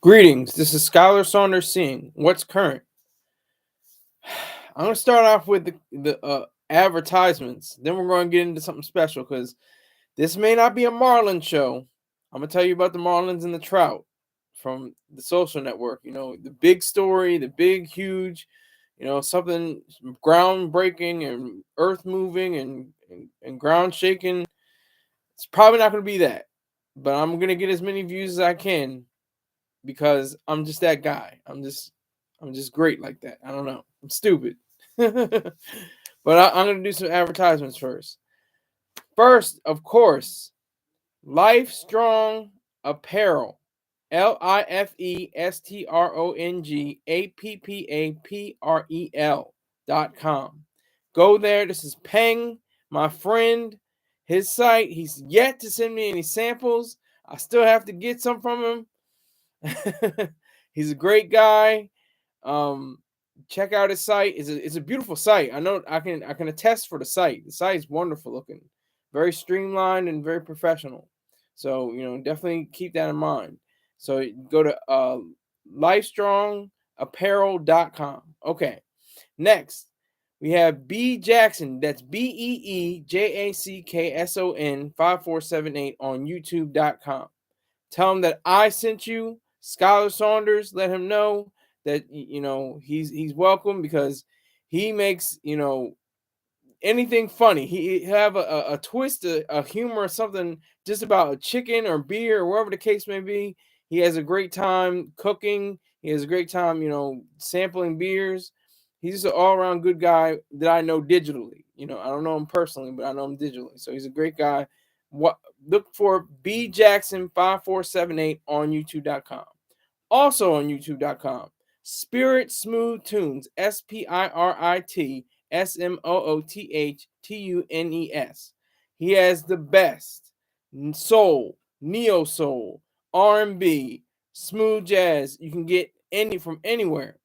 Greetings. This is Skylar Saunders seeing what's current. I'm going to start off with the advertisements. Then we're going to get into something special because this may not be a Marlin show. I'm going to tell you about the Marlins and the Trout from the social network. You know, the big story, the big, huge, something groundbreaking and earth moving and ground shaking. It's probably not going to be that, but I'm going to get as many views as I can because I'm just that guy. I'm just great like that. I don't know. I'm stupid. But I'm going to do some advertisements first. First, of course, Life Strong Apparel. LifeStrongApparel.com. Go there. This is Peng, my friend. His site. He's yet to send me any samples. I still have to get some from him. He's a great guy. Check out his site. It's a beautiful site. I know I can attest for the site. The site is wonderful looking, very streamlined and very professional. So definitely keep that in mind. So go to lifestrongapparel.com. Okay. Next, we have B Jackson. That's BeeJackson 5478 on YouTube.com. Tell him that I sent you, Skylar Saunders. Let him know that he's welcome because he makes anything funny. He have a twist, a humor, or something just about a chicken or beer or whatever the case may be. He has a great time cooking. He has a great time, sampling beers. He's just an all-around good guy that I know digitally. I don't know him personally, but I know him digitally. So he's a great guy. Look for B Jackson 5478 on YouTube.com. Also on YouTube.com, Spirit Smooth Tunes, SpiritSmoothTunes. He has the best soul, neo soul, R&B, smooth jazz you can get from anywhere.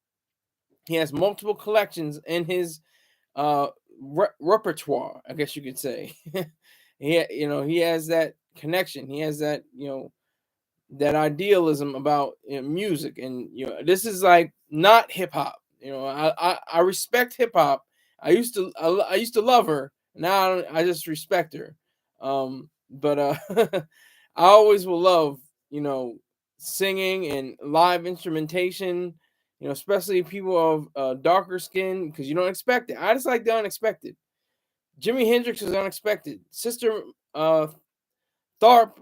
He has multiple collections in his repertoire, I guess you could say. He has that connection. He has that that idealism about music, and this is like not hip hop. I respect hip hop. I used to love her. Now I just respect her. But I always will love singing and live instrumentation. Especially people of darker skin, because you don't expect it. I just like the unexpected. Jimi Hendrix was unexpected. Sister Rosetta Tharpe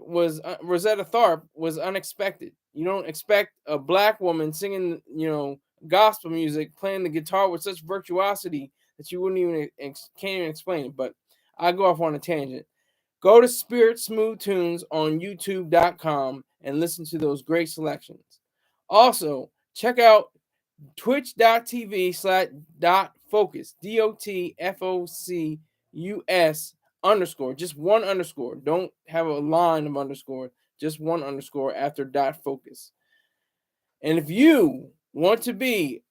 was unexpected. You don't expect a black woman singing, gospel music, playing the guitar with such virtuosity that you wouldn't even can't even explain it. But I go off on a tangent. Go to Spirit Smooth Tunes on YouTube.com and listen to those great selections. Also, check out twitch.tv/.focus, DOTFOCUS_ just one underscore. Don't have a line of underscore, just one underscore after .focus. And if you want to be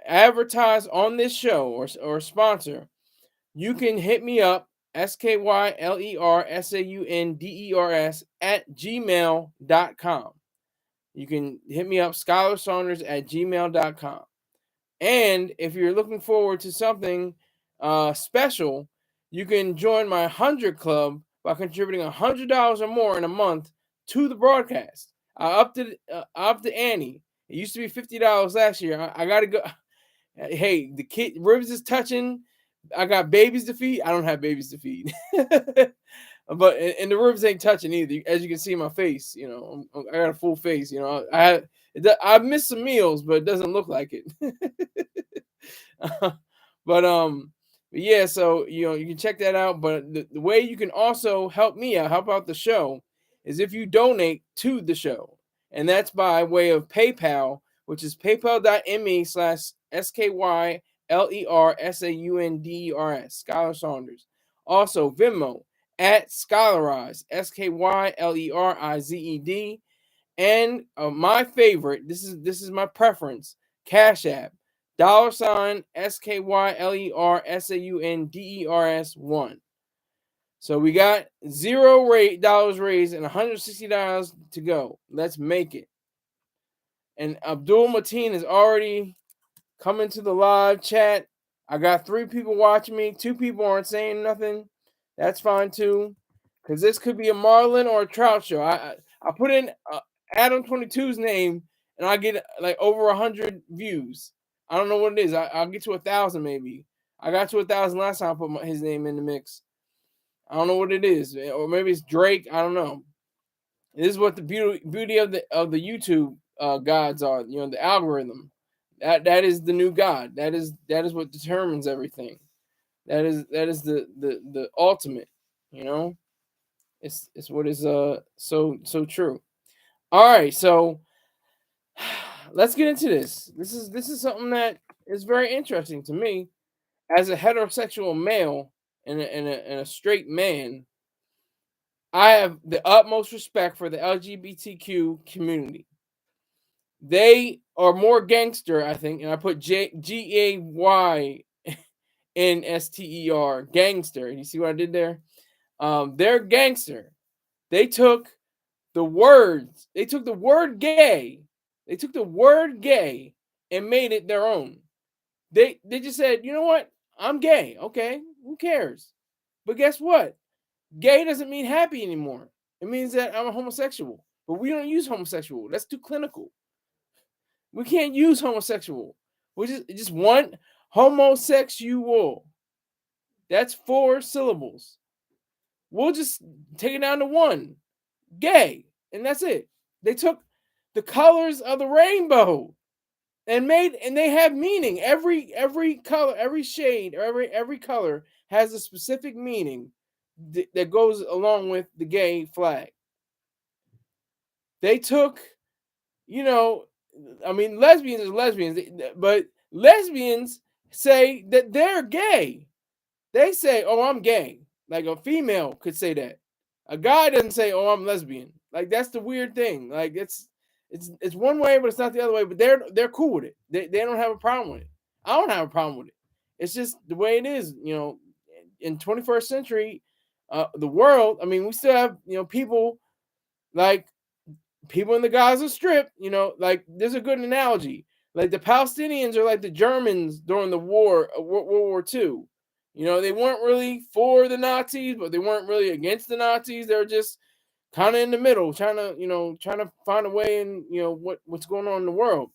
advertised on this show or sponsor, you can hit me up, SkylerSaunders @gmail.com. You can hit me up, SkylerSaunders@gmail.com. And if you're looking forward to something special, you can join my 100 Club by contributing $100 or more in a month to the broadcast. I upped the ante. It used to be $50 last year. I got to go. Hey, the kid ribs is touching. I got babies to feed. I don't have babies to feed. But and the ribs ain't touching either. As you can see in my face, I got a full face. I missed some meals, but it doesn't look like it. But yeah, so you can check that out. But the way you can also help me out, help out the show, is if you donate to the show, and that's by way of PayPal, which is paypal.me/SkylerSaunders, Skylar Saunders. Also Venmo @Skylerize, SkylerizED, and my favorite, this is my preference, Cash App, $SkylerSaunders1. So we got $0 raised and $160 to go. Let's make it. And Abdul Mateen is already coming to the live chat. I got 3 people watching me. 2 people aren't saying nothing. That's fine too, because this could be a Marlin or a Trout show. I put in Adam 22's name, and I get like over 100 views. I don't know what it is. I'll get to 1,000 maybe. I got to 1,000 last time I put his name in the mix. I don't know what it is, or maybe it's Drake. I don't know. This is what the beauty of the YouTube gods are. You know, the algorithm. That is the new god. That is what determines everything. That is the ultimate. You know, it's what is so true. All right, so let's get into this. This is something that is very interesting to me as a heterosexual male and a straight man. I have the utmost respect for the LGBTQ community. They are more gangster, I think, and I put GAYNSTER, gangster. You see what I did there? They're gangster. They took the words, they took the word gay, and made it their own. They just said, you know what? I'm gay. Okay, who cares? But guess what? Gay doesn't mean happy anymore. It means that I'm a homosexual. But we don't use homosexual. That's too clinical. We can't use homosexual. We just one homosexual. That's 4 syllables. We'll just take it down to 1. Gay. And that's it. They took the colors of the rainbow and they have meaning. Every color, every shade, or every color has a specific meaning that goes along with the gay flag. They took, you know, I mean, lesbians are lesbians, but lesbians say that they're gay. They say, "Oh, I'm gay." Like a female could say that. A guy doesn't say, "Oh, I'm lesbian." Like that's the weird thing. Like it's one way, but it's not the other way. But they're cool with it. They don't have a problem with it. I don't have a problem with it. It's just the way it is. You know, in 21st century, the world. I mean, we still have people like people in the Gaza Strip, like there's a good analogy. Like the Palestinians are like the Germans during the war, World War II. They weren't really for the Nazis, but they weren't really against the Nazis. They're just kind of in the middle, trying to find a way in, what's going on in the world.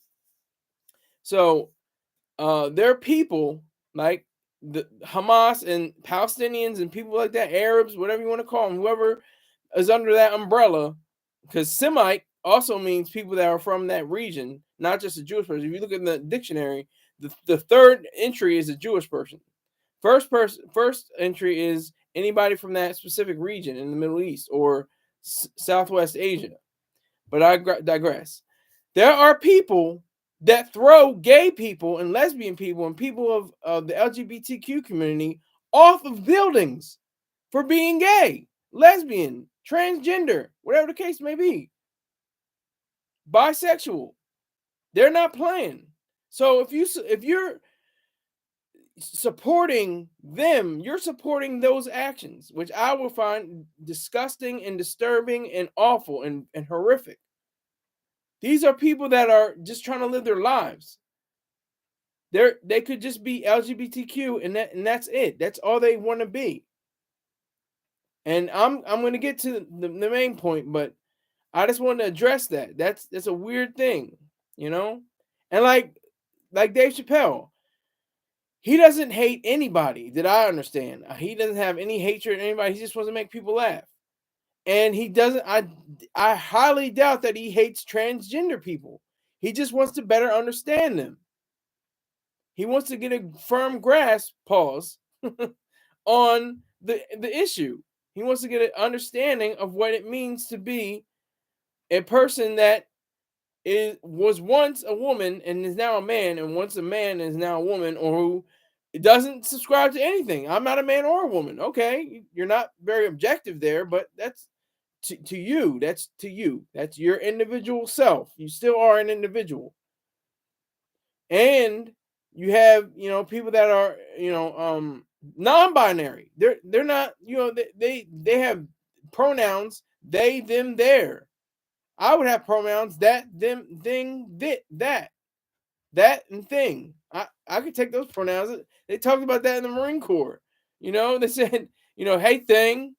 So there are people like the Hamas and Palestinians and people like that, Arabs, whatever you want to call them, whoever is under that umbrella, because Semite also means people that are from that region, not just a Jewish person. If you look in the dictionary, the third entry is a Jewish person. First entry is anybody from that specific region in the Middle East or Southwest Asia. But I digress. There are people that throw gay people and lesbian people and people of the LGBTQ community off of buildings for being gay, lesbian, transgender, whatever the case may be, bisexual. They're not playing. So if you're supporting them, you're supporting those actions, which I will find disgusting and disturbing and awful and horrific. These are people that are just trying to live their lives. They could just be LGBTQ and that's it. That's all they want to be. And I'm going to get to the main point, but I just want to address that. That's a weird thing, And like Dave Chappelle, he doesn't hate anybody that I understand. He doesn't have any hatred for anybody. He just wants to make people laugh. And he doesn't, I highly doubt that he hates transgender people. He just wants to better understand them. He wants to get a firm grasp, pause, on the issue. He wants to get an understanding of what it means to be a person that was once a woman and is now a man, and once a man is now a woman, or who doesn't subscribe to anything. I'm not a man or a woman. Okay, you're not very objective there, but that's to you. That's to you. That's your individual self. You still are an individual, and you have people that are non-binary. They're not they have pronouns they them their. I would have pronouns that, them, thing, that, and thing. I could take those pronouns. They talked about that in the Marine Corps. They said, hey thing,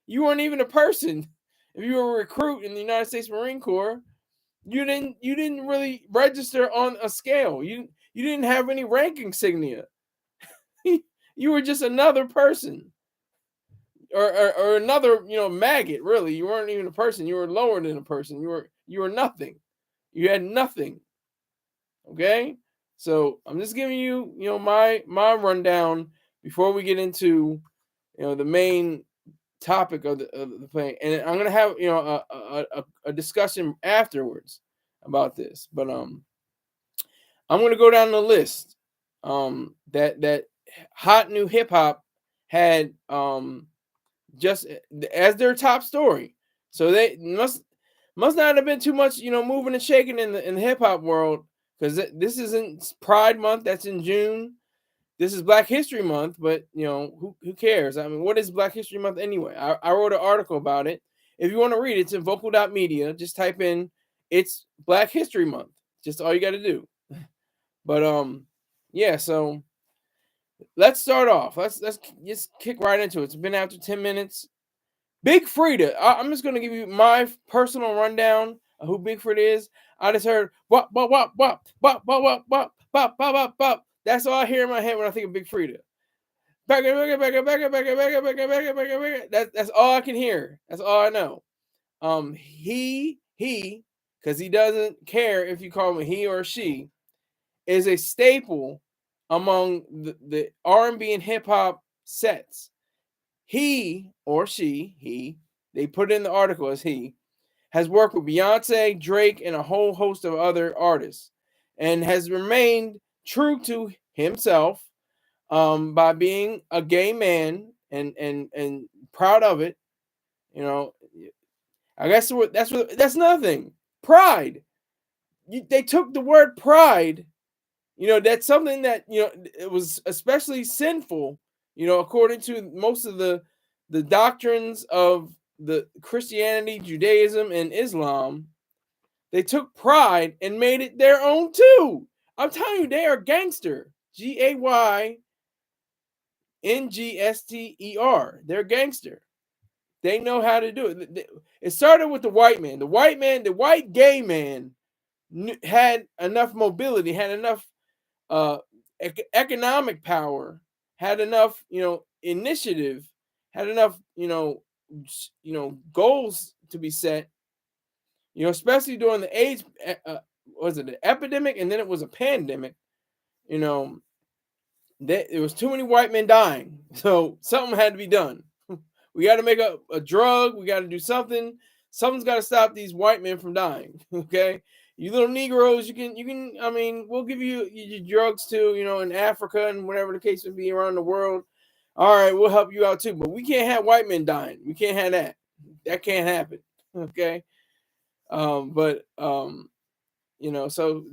you weren't even a person. If you were a recruit in the United States Marine Corps, you didn't really register on a scale. You didn't have any rank insignia. You were just another person. Or another, maggot, really. You weren't even a person. You were lower than a person. You were nothing. You had nothing. Okay? So I'm just giving you, my rundown before we get into, the main topic of the thing. And I'm gonna have, a discussion afterwards about this. But I'm gonna go down the list. That hot new hip hop had just as their top story. So they must not have been too much, moving and shaking in the hip hop world, because this isn't Pride Month. That's in June. This is Black History Month, but who cares? I mean, what is Black History Month anyway? I wrote an article about it. If you want to read it, it's in vocal.media. Just type in it's Black History Month. Just all you got to do. But yeah. So let's start off. Let's just kick right into it. It's been after 10 minutes. Big Freedia. I'm just gonna give you my personal rundown of who Big Freedia is. I just heard wop wop wop wop wop wop wop wop wop wop wop wop. That's all I hear in my head when I think of Big Freedia. That's all I can hear. That's all I know. He, because he doesn't care if you call him he or she, is a staple among the R&B and hip hop sets. He or she, they put in the article as he, has worked with Beyonce, Drake, and a whole host of other artists, and has remained true to himself by being a gay man and proud of it. I guess that's nothing. Pride. They took the word pride. That's something that it was especially sinful. According to most of the doctrines of the Christianity, Judaism, and Islam, they took pride and made it their own too. I'm telling you, they are gangster. GAYNGSTER. They're gangster. They know how to do it. It started with the white man. The white gay man had enough mobility, had enough economic power, had enough, initiative, had enough, goals to be set. Especially during the AIDS, was it an epidemic, and then it was a pandemic. There was too many white men dying, so something had to be done. We got to make a drug. We got to do something. Something's got to stop these white men from dying. Okay, you little Negroes, you can. I mean, we'll give you your drugs too. In Africa and whatever the case would be around the world. All right, we'll help you out too. But we can't have white men dying. We can't have that. That can't happen. Okay. So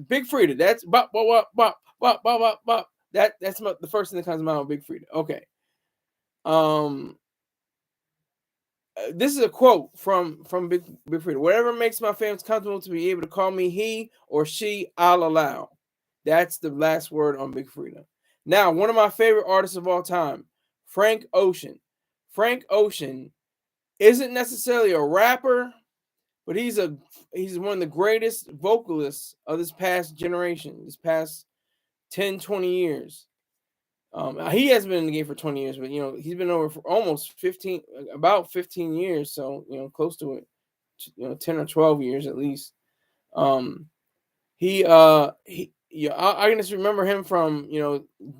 Big Freedia. That's bop bop bop bop bop bop bop bop. That's the first thing that comes to mind with Big Freedia. Okay. This is a quote from Big Freedia. Whatever makes my fans comfortable to be able to call me he or she, I'll allow. That's the last word on Big Freedia. Now, one of my favorite artists of all time, Frank Ocean. Frank Ocean isn't necessarily a rapper, but he's one of the greatest vocalists of this past generation, this past 10, 20 years. He has been in the game for 20 years, but he's been over for almost about 15 years, so close to it, 10 or 12 years at least. I can just remember him from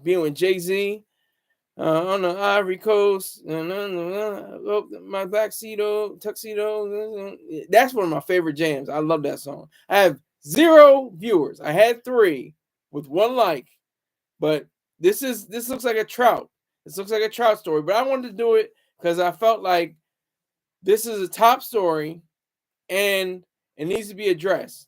being with Jay-Z on the Ivory Coast, my tuxedo. That's one of my favorite jams. I love that song. I have 0 viewers. I had 3 with 1 like, but this looks like a trout. This looks like a trout story, but I wanted to do it because I felt like this is a top story and it needs to be addressed.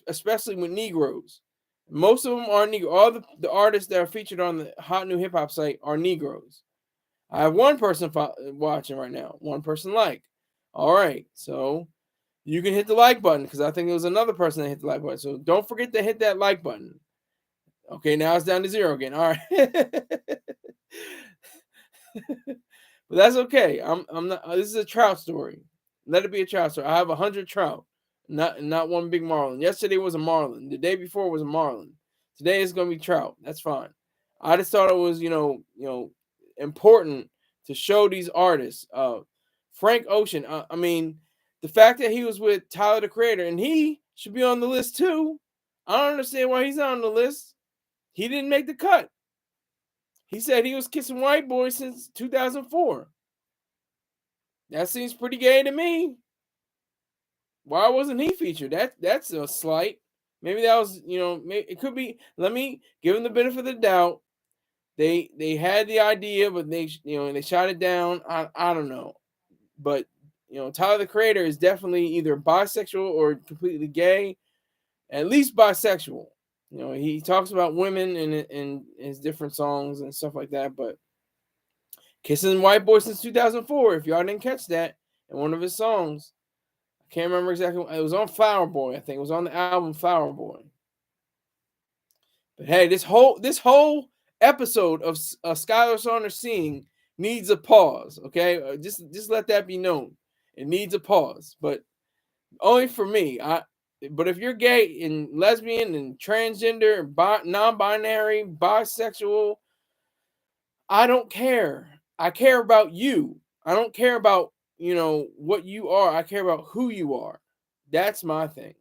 Especially with Negroes. Most of them are Negro. All the artists that are featured on the Hot New Hip Hop site are Negroes. I have one person watching right now. One person like. All right, so You can hit the like button because I think it was another person that hit the like button. So don't forget to hit that like button. Okay, now it's down to 0 again. All right. But that's okay. I'm not. This is a trout story. Let it be a trout story. I have 100 trout, not one big marlin. Yesterday was a marlin. The day before was a marlin. Today is gonna be trout. That's fine. I just thought it was important to show these artists. Frank Ocean. I mean, the fact that he was with Tyler the Creator and he should be on the list too. I don't understand why he's not on the list. He didn't make the cut. He said he was kissing white boys since 2004. That seems pretty gay to me. Why wasn't he featured? That's a slight. Maybe that was, maybe it could be. Let me give him the benefit of the doubt. They had the idea, but they shot it down. I don't know, but Tyler the Creator is definitely either bisexual or completely gay, at least bisexual. He talks about women in his different songs and stuff like that, but kissing white boys since 2004. If y'all didn't catch that in one of his songs, I can't remember exactly. It was on Flower Boy, I think. It was on the album Flower Boy. But hey, this whole episode of Skylar Saunders Sing needs a pause. Okay, just let that be known. It needs a pause, but only for me. But if you're gay and lesbian and transgender, non-binary, bisexual, I don't care. I care about you. I don't care about, what you are. I care about who you are. That's my thing.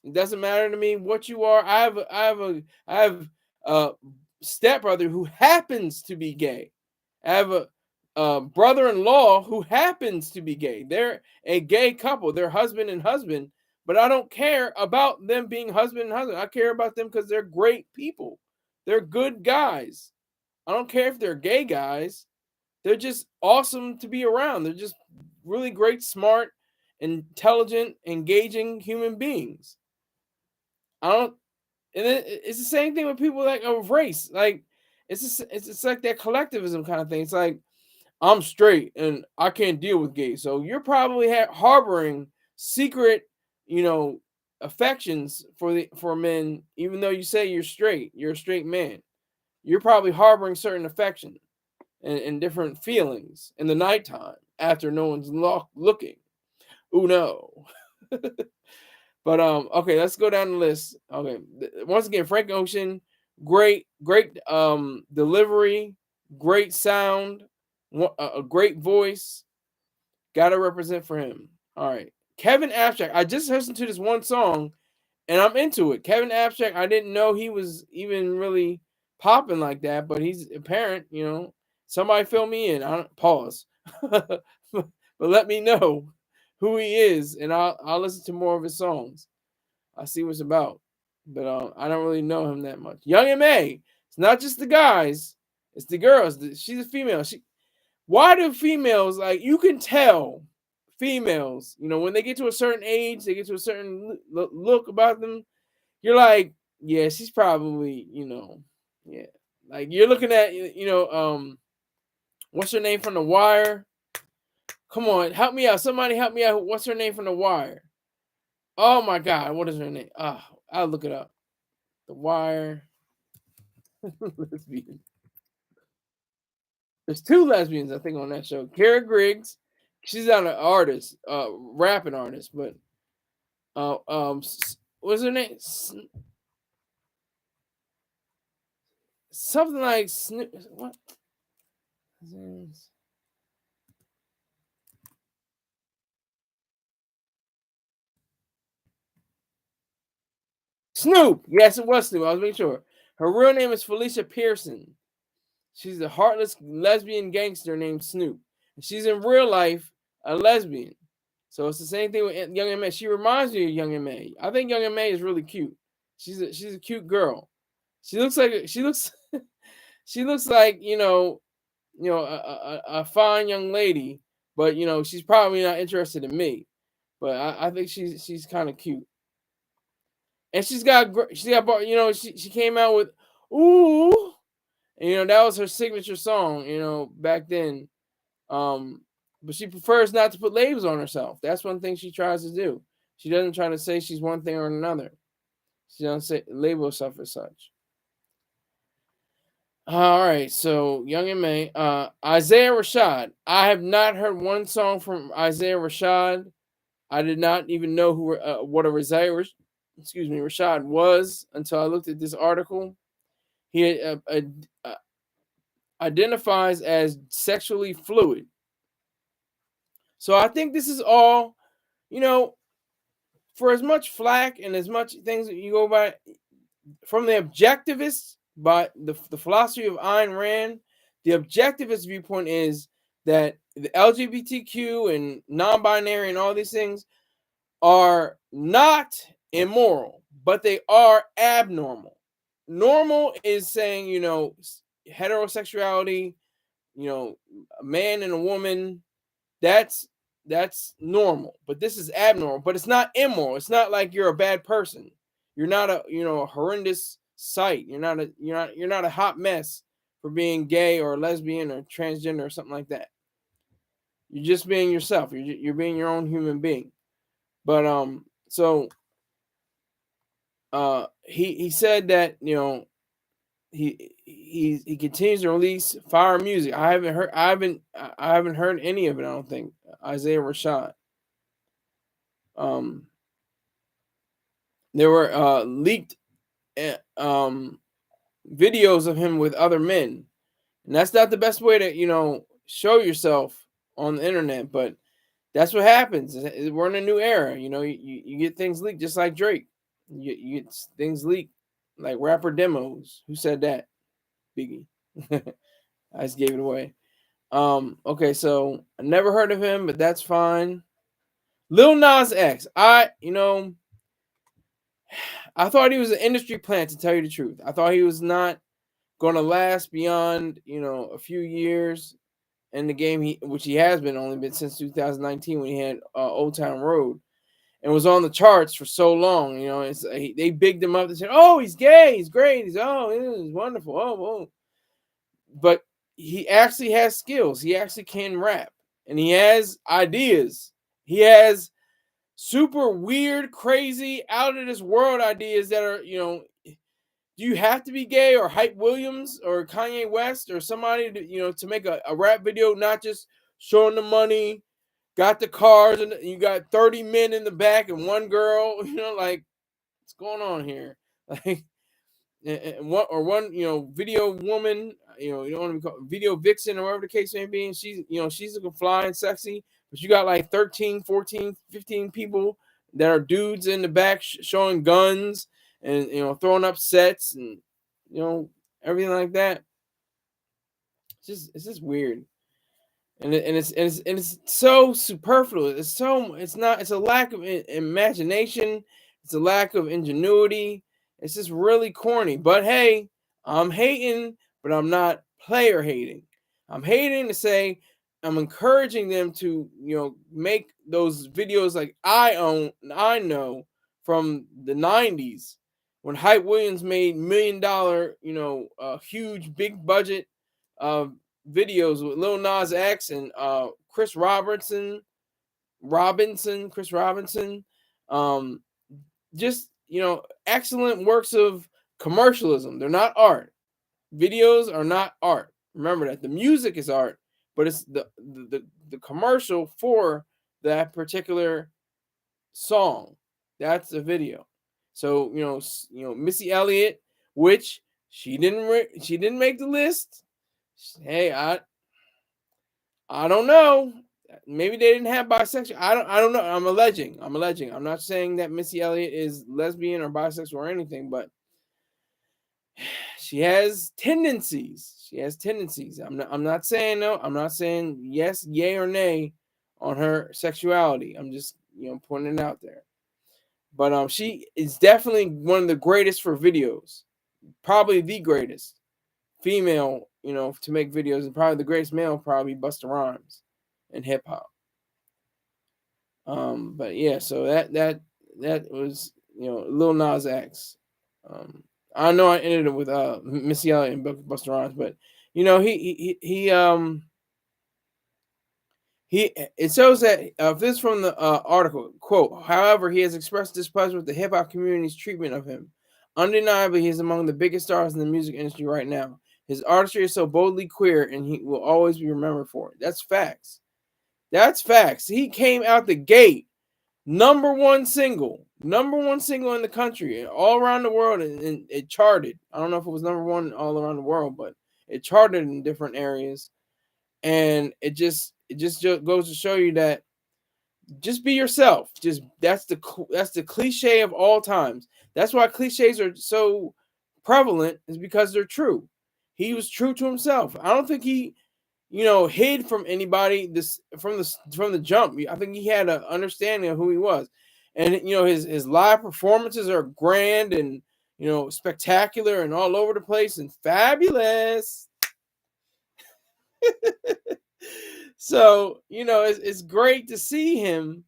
It doesn't matter to me what you are. I have a stepbrother who happens to be gay. I have a brother-in-law who happens to be gay. They're a gay couple. They're husband and husband, but I don't care about them being husband and husband. I care about them because they're great people. They're good guys. I don't care if they're gay guys. They're just awesome to be around. They're just really great, smart, intelligent, engaging human beings. I don't, and then it's the same thing with people like of race. Like it's like that collectivism kind of thing. It's like I'm straight and I can't deal with gays, so you're probably harboring secret, affections for men, even though you say you're straight. You're a straight man. You're probably harboring certain affection and different feelings in the nighttime after no one's looking. Oh no. But okay, let's go down the list. Okay, once again, Frank Ocean, great delivery, great sound, a great voice. Got to represent for him. All right, Kevin Abstract. I just listened to this one song, and I'm into it. Kevin Abstract. I didn't know he was even really popping like that, but he's apparent. Somebody fill me in. I don't pause, but let me know who he is, and I'll listen to more of his songs. I see what it's about, but I don't really know him that much. Young M.A. It's not just the guys; it's the girls. She's a female. Why do females you can tell females? When they get to a certain age, they get to a certain look about them. You're like, yeah, she's probably, yeah. Like you're looking at, what's her name from The Wire? Come on, help me out. Somebody help me out. What's her name from The Wire? Oh my God, what is her name? I'll look it up. The Wire. Lesbian. There's 2 lesbians, I think, on that show. Kara Griggs. She's not an artist, rapping artist, but what's her name? Something like what? Snoop. Yes, it was Snoop. I was making sure. Her real name is Felicia Pearson. She's a heartless lesbian gangster named Snoop. She's in real life a lesbian. So it's the same thing with Young M.A. She reminds me of Young M.A. I think Young M.A. is really cute. She's a cute girl. She looks like she looks like a fine young lady, but she's probably not interested in me. But I think she's kind of cute, and she came out with ooh, and that was her signature song, back then. But she prefers not to put labels on herself. That's one thing she tries to do. She doesn't try to say she's one thing or another. She doesn't say label herself as such. All right, so Young and May, Isaiah Rashad. I have not heard one song from Isaiah Rashad. I did not even know what a Rashad was until I looked at this article. He identifies as sexually fluid. So I think this is all, you know, for as much flack and as much things that you go by from the objectivists, by the philosophy of Ayn Rand, the objectivist viewpoint is that the LGBTQ and non-binary and all these things are not immoral, but they are abnormal. Normal is saying, heterosexuality, a man and a woman, that's normal. But this is abnormal, but it's not immoral. It's not like you're a bad person. You're not a horrendous sight. You're not a hot mess for being gay or lesbian or transgender or something like that. You're just being yourself. You're being your own human being. But so he said that he continues to release fire music. I haven't heard any of it. I don't think Isaiah Rashad. There were leaked videos of him with other men, and that's not the best way to show yourself on the internet. But that's what happens. We're in a new era. You get things leaked just like Drake. You get things leaked like rapper demos. Who said that? Biggie. I just gave it away. Okay, so I never heard of him, but that's fine. Lil Nas X. I thought he was an industry plant, to tell you the truth. I thought he was not going to last beyond, a few years in the game, which he has only been since 2019 when he had Old Town Road and was on the charts for so long. They bigged him up. They said, "Oh, he's gay. He's great. He's wonderful. Oh." But he actually has skills. He actually can rap, and he has ideas. He has super weird, crazy, out of this world ideas that are, do you have to be gay or Hype Williams or Kanye West or somebody to make a rap video, not just showing the money, got the cars, and you got 30 men in the back and one girl, like, what's going on here? Like, and one video woman, you don't want to call video vixen or whatever the case may be, and she's looking fly and sexy, but you got like 13, 14, 15 people that are dudes in the back showing guns and throwing up sets and everything like that. It's just weird. And it's so superfluous. It's a lack of imagination. It's a lack of ingenuity. It's just really corny. But hey, I'm hating, but I'm not player hating. I'm hating to say I'm encouraging them to make those videos like I know from the 90s when Hype Williams made $1 million huge big budget videos with Lil Nas X and Chris Robinson. Just excellent works of commercialism. They're not art. Videos are not art. Remember that. The music is art, but it's the commercial for that particular song. That's the video. So Missy Elliott, which she didn't make the list. Hey, I don't know. Maybe they didn't have bisexual. I don't know. I'm alleging. I'm not saying that Missy Elliott is lesbian or bisexual or anything, but she has tendencies. I'm not saying no. I'm not saying yes, yay or nay on her sexuality. I'm just pointing it out there. But she is definitely one of the greatest for videos. Probably the greatest female, to make videos, and probably the greatest male, probably Busta Rhymes in hip hop. But yeah, so that was Lil Nas X. I know I ended it with Missy Elliott and Busta Rhymes, but he It shows that this from the article quote. However, he has expressed displeasure with the hip hop community's treatment of him. Undeniably, he is among the biggest stars in the music industry right now. His artistry is so boldly queer, and he will always be remembered for it. That's facts. That's facts. He came out the gate number one single in the country, all around the world, and it charted. I don't know if it was number one all around the world, but it charted in different areas, and it just goes to show you that just be yourself. Just that's the cliche of all times. That's why cliches are so prevalent, is because they're true. He was true to himself. I don't think he hid from anybody this from the jump. I think he had an understanding of who he was, and his live performances are grand and spectacular and all over the place and fabulous. So it's great to see him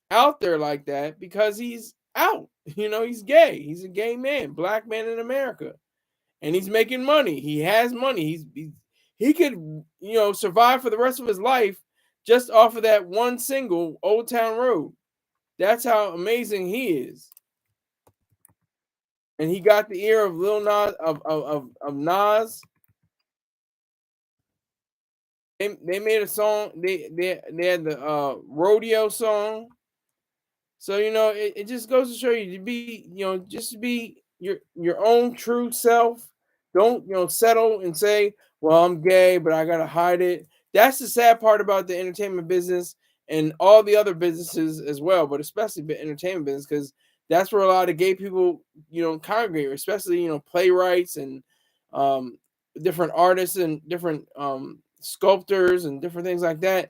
out there like that because he's out. He's gay. He's a gay man, black man in America, and he's making money. He has money. He could survive for the rest of his life just off of that one single, Old Town Road. That's how amazing he is. And he got the ear of Lil Nas of Nas. They made a song. They had the rodeo song. So it just goes to show you to be just to be your own true self. Don't settle and say, well, I'm gay, but I gotta hide it. That's the sad part about the entertainment business and all the other businesses as well, but especially the entertainment business, because that's where a lot of gay people congregate, especially playwrights and um, different artists and different sculptors and different things like that.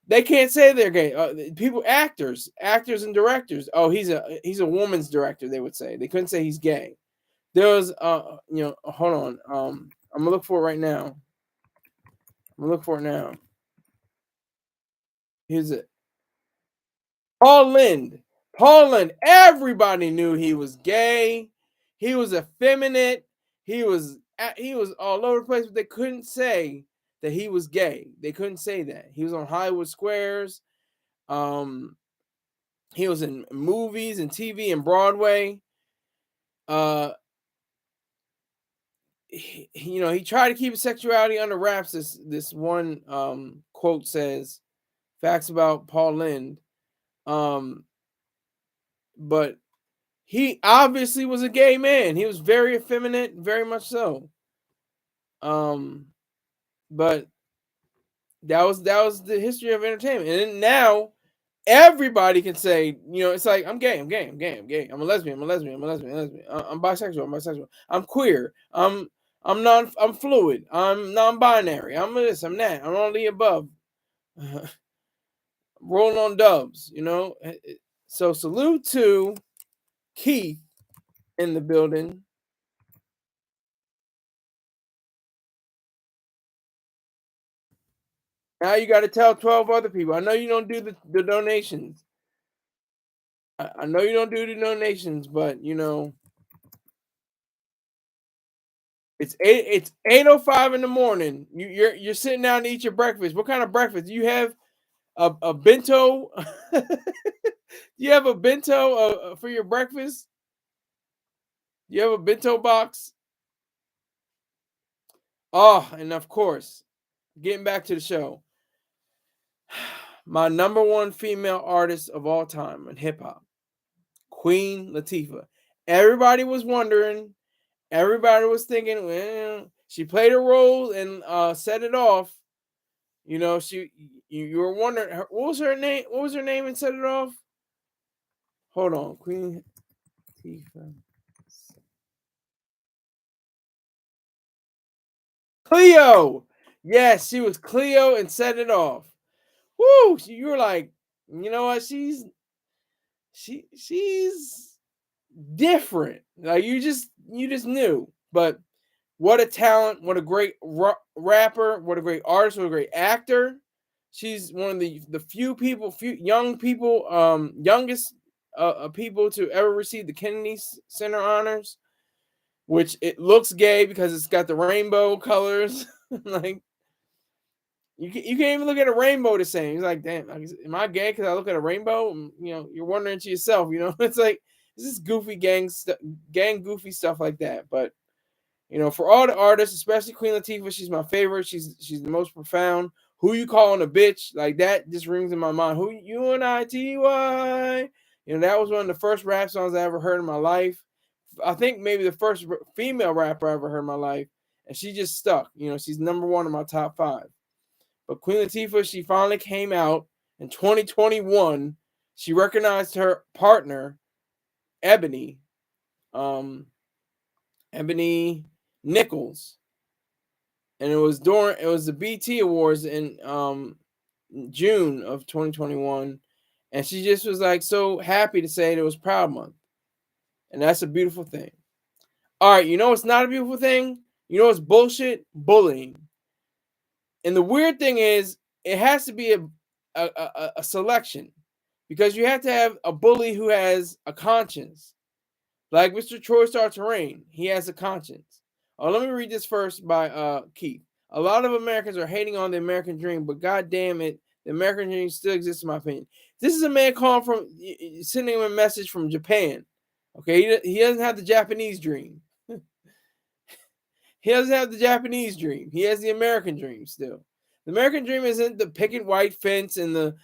They can't say they're gay. People, actors and directors. Oh, he's a woman's director. They would say they couldn't say he's gay. There was hold on. I'm gonna look for it right now. I'm gonna look for it now. Here's it. Paul Lynde. Paul Lynde. Everybody knew he was gay. He was effeminate. He was all over the place, but they couldn't say that he was gay. They couldn't say that. He was on Hollywood Squares. Um, He was in movies and TV and Broadway. Uh, he tried to keep his sexuality under wraps. This one quote says, "Facts about Paul Lynde." Um, but he obviously was a gay man. He was very effeminate, very much so. Um, but that was the history of entertainment, and then now everybody can say, it's like I'm gay, I'm gay, I'm gay, I'm gay, I'm a lesbian, I'm a lesbian, I'm a lesbian, I'm a lesbian. I'm bisexual, I'm bisexual, I'm queer, I'm fluid, I'm non-binary, I'm this, I'm that, I'm all the above. Rolling on dubs. So salute to Keith in the building. Now you got to tell 12 other people. I know you don't do the donations. I know you don't do the donations, but it's 8:05 in the morning. You're sitting down to eat your breakfast. What kind of breakfast? Do you have a bento? Do you have a bento for your breakfast? Do you have a bento box? Oh, and of course, getting back to the show. My number one female artist of all time in hip hop, Queen Latifah. Everybody was wondering. Everybody was thinking, well, she played a role and set it off. You were wondering what was her name? What was her name and set it off? Hold on, Queen Latifah. Cleo. Yes, she was Cleo and set it off. Woo! You were like, you know what? She's different. Like you just knew. But what a talent! What a great rapper! What a great artist! What a great actor! She's one of the few young people, youngest people to ever receive the Kennedy Center honors, which it looks gay because it's got the rainbow colors. Like, You can't even look at a rainbow the same. He's like, damn, am I gay because I look at a rainbow? And, you're wondering to yourself, it's like this is goofy gang goofy stuff like that. But for all the artists, especially Queen Latifah, she's my favorite. She's the most profound. Who you calling a bitch? Like that just rings in my mind. Who unity? That was one of the first rap songs I ever heard in my life. I think maybe the first female rapper I ever heard in my life, and she just stuck. She's number one in my top 5. But Queen Latifah, she finally came out in 2021. She recognized her partner, Ebony, Ebony Nichols, and it was the BT Awards in June of 2021, and she just was like so happy to say it was Proud Month, and that's a beautiful thing. All right, it's not a beautiful thing. It's bullshit, bullying, and the weird thing is it has to be a selection, because you have to have a bully who has a conscience, like Mr. Troy Star Terrain. He has a conscience. Let me read this first by Keith. A lot of Americans are hating on the American dream, but God damn it, the American dream still exists, in my opinion. This is a man sending him a message from Japan. Okay, he doesn't have the Japanese dream. He doesn't have the Japanese dream. He has the American dream still. The American dream isn't the picket white fence and the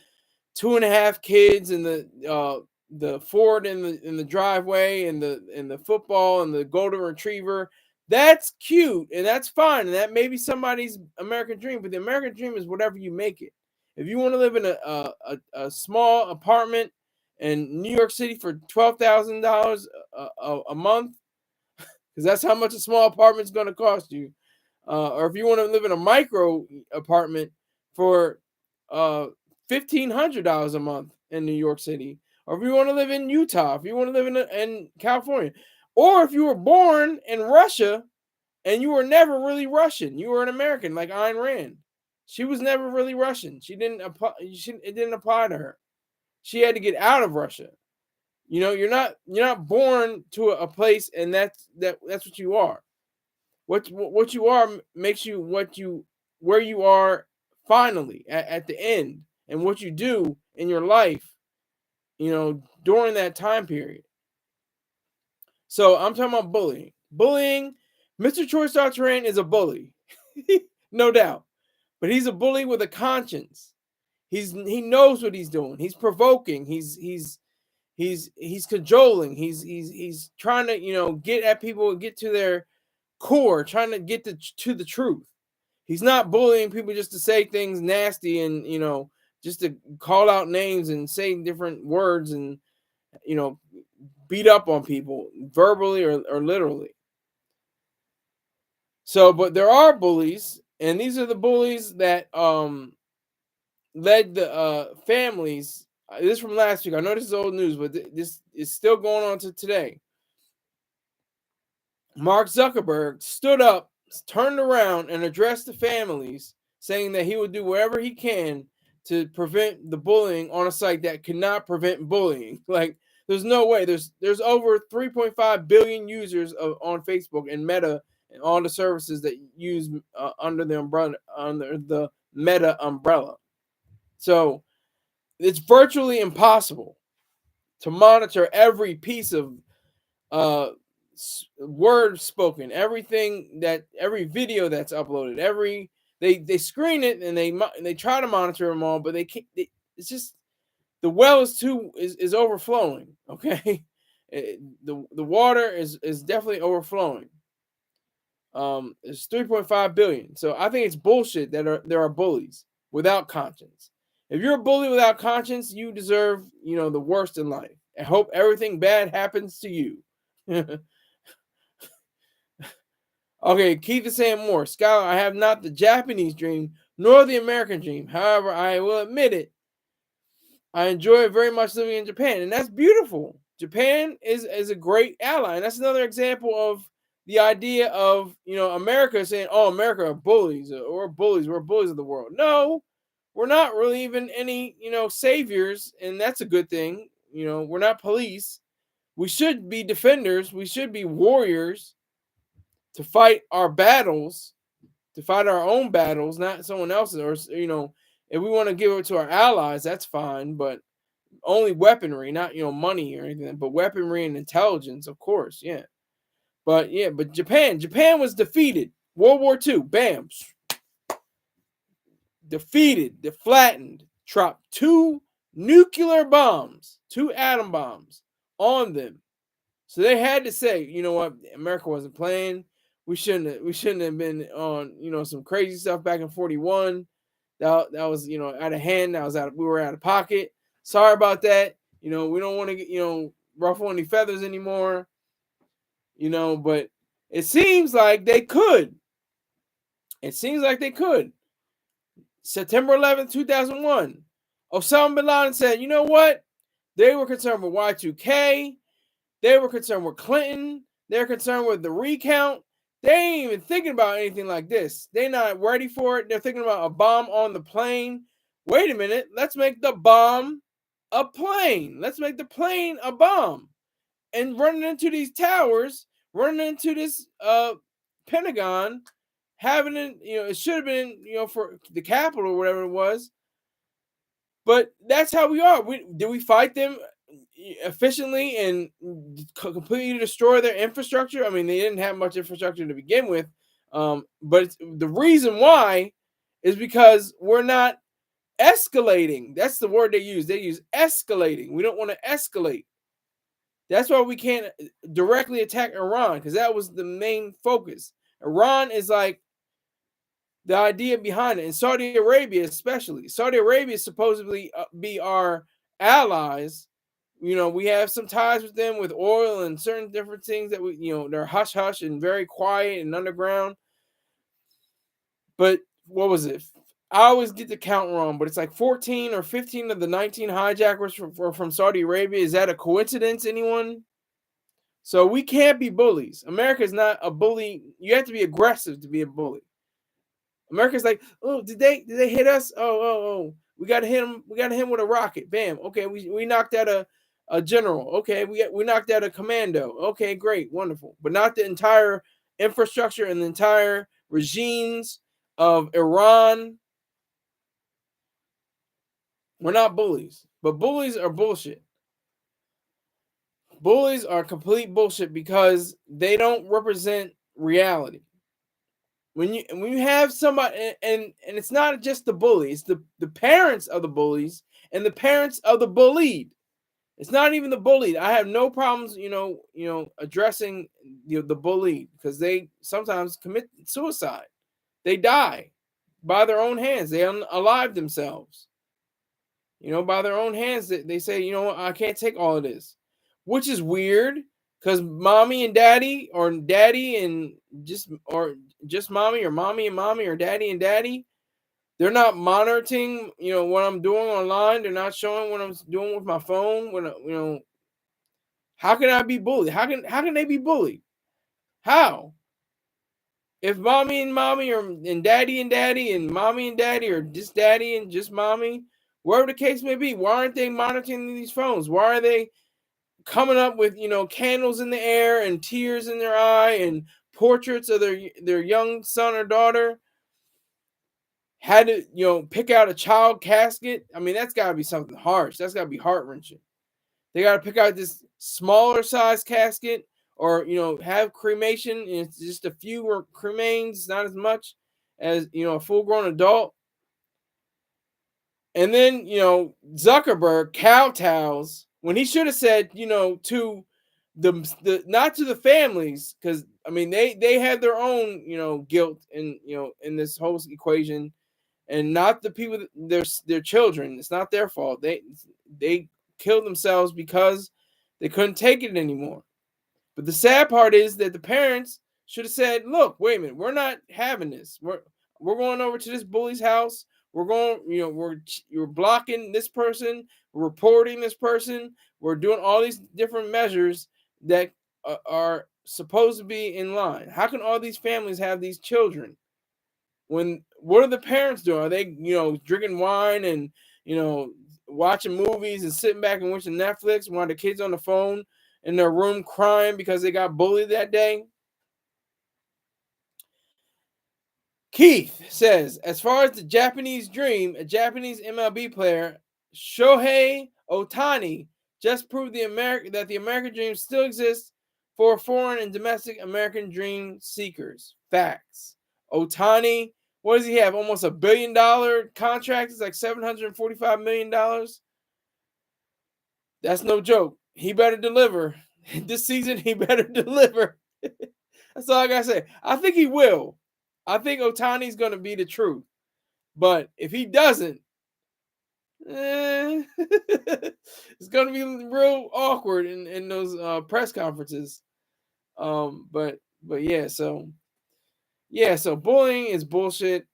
2.5 kids and the Ford in the driveway and the football and the golden retriever. That's cute and that's fine, and that may be somebody's American dream, but the American dream is whatever you make it. If you want to live in a small apartment in New York City for $12,000 a month, because that's how much a small apartment is going to cost you, or if you want to live in a micro apartment for $1,500 a month in New York City, or if you want to live in Utah, if you want to live in California, or if you were born in Russia and you were never really Russian, you were an American like Ayn Rand. She was never really Russian. It didn't apply to her. She had to get out of Russia. You're not born to a place and that's what you are. What you are makes you where you are finally at the end, and what you do in your life, during that time period. So I'm talking about bullying. Bullying, Mr. Troy Star Terrain is a bully, no doubt, but he's a bully with a conscience. He knows what he's doing. He's provoking. He's cajoling. He's trying to get at people and get to their core, trying to get to the truth. He's not bullying people just to say things nasty and just to call out names and say different words and beat up on people verbally or literally. So, but there are bullies, and these are the bullies that led the families. This is from last week. I know this is old news, but this is still going on to today. Mark Zuckerberg stood up, turned around, and addressed the families, saying that he would do whatever he can to prevent the bullying on a site that cannot prevent bullying. Like, there's no way. There's over 3.5 billion users on Facebook and Meta and all the services that use under the Meta umbrella. So it's virtually impossible to monitor every piece of word spoken, every video that's uploaded, they screen it and they try to monitor them all, but they can't. It's just the well is overflowing. Okay, the water is definitely overflowing. It's 3.5 billion. So I think it's bullshit that there are bullies without conscience. If you're a bully without conscience, you deserve the worst in life. I hope everything bad happens to you. Okay, Keith is saying more. Skylar, I have not the Japanese dream nor the American dream. However, I will admit it. I enjoy very much living in Japan, and that's beautiful. Japan is a great ally, and that's another example of the idea of America saying, "Oh, America are bullies, or we're bullies of the world." No, we're not really even any saviors, and that's a good thing. We're not police. We should be defenders. We should be warriors to fight our battles, to fight our own battles, not someone else's. Or if we want to give it to our allies, that's fine, but only weaponry, not money or anything, but weaponry and intelligence, of course, yeah. But Japan was defeated. World War II, bam, defeated, deflattened, dropped 2 nuclear bombs, 2 atom bombs on them. So they had to say, you know what, America wasn't playing. We shouldn't have been on, some crazy stuff back in 41. That was, out of hand. We were out of pocket. Sorry about that. We don't want to get, ruffle any feathers anymore. But it seems like they could. September 11th, 2001. Osama bin Laden said, you know what? They were concerned with Y2K. They were concerned with Clinton. They're concerned with the recount. They ain't even thinking about anything like this. They're not ready for it. They're thinking about a bomb on the plane. Wait a minute. Let's make the bomb a plane. Let's make the plane a bomb. And running into these towers, running into this Pentagon, having it, it should have been, for the Capitol or whatever it was. But that's how we are. Did we fight them efficiently and completely destroy their infrastructure? I mean, they didn't have much infrastructure to begin with. But the reason why is because we're not escalating. That's the word they use. They use escalating. We don't want to escalate. That's why we can't directly attack Iran, because that was the main focus. Iran is like the idea behind it. And Saudi Arabia especially. Saudi Arabia is supposedly be our allies. We have some ties with them with oil and certain different things that they're hush-hush and very quiet and underground. But what was it? I always get the count wrong, but it's like 14 or 15 of the 19 hijackers from Saudi Arabia. Is that a coincidence, anyone? So we can't be bullies. America is not a bully. You have to be aggressive to be a bully. America's like, oh, did they hit us? Oh, we got to hit them. We got to hit him with a rocket. Bam. Okay, we knocked out a general. Okay, we knocked out a commando. Okay, great, wonderful. But not the entire infrastructure and the entire regimes of Iran. We're not bullies, but bullies are bullshit. Bullies are complete bullshit because they don't represent reality. When you have somebody, and it's not just the bully, it's the parents of the bullies and the parents of the bullied. It's not even the bullied. I have no problems, addressing the bullied, because they sometimes commit suicide. They die by their own hands. They unalive themselves. By their own hands. They say, I can't take all of this, which is weird. Because mommy and daddy, or daddy and just mommy, or mommy and mommy, or daddy and daddy, they're not monitoring, what I'm doing online. They're not showing what I'm doing with my phone. How can I be bullied? How can they be bullied? How? If mommy and mommy, and daddy and mommy and daddy, or just daddy and just mommy, wherever the case may be, why aren't they monitoring these phones? Why are they coming up with candles in the air and tears in their eye and portraits of their young son or daughter? Had to pick out a child casket. I mean, that's got to be something harsh. That's got to be heart-wrenching. They got to pick out this smaller size casket, or have cremation. It's just a few cremains, not as much as a full-grown adult. And then Zuckerberg kowtows when he should have said to the not to the families, because I mean they have their own guilt in this whole equation, and not the people, their children. It's not their fault. They killed themselves because they couldn't take it anymore. But the sad part is that the parents should have said, look, wait a minute, we're not having this. We're going over to this bully's house. We're going, you're blocking this person, we're reporting this person. We're doing all these different measures that are supposed to be in line. How can all these families have these children? What are the parents doing? Are they, drinking wine and, watching movies and sitting back and watching Netflix while the kids on the phone in their room crying because they got bullied that day? Keith says, as far as the Japanese dream, a Japanese MLB player, Shohei Ohtani, just proved that the American dream still exists for foreign and domestic American dream seekers. Facts. Ohtani, what does he have? Almost $1 billion contract. It's like $745 million. That's no joke. He better deliver. This season, he better deliver. That's all I gotta say. I think he will. I think Ohtani's gonna be the truth. But if he doesn't, it's gonna be real awkward in those press conferences. But so bullying is bullshit.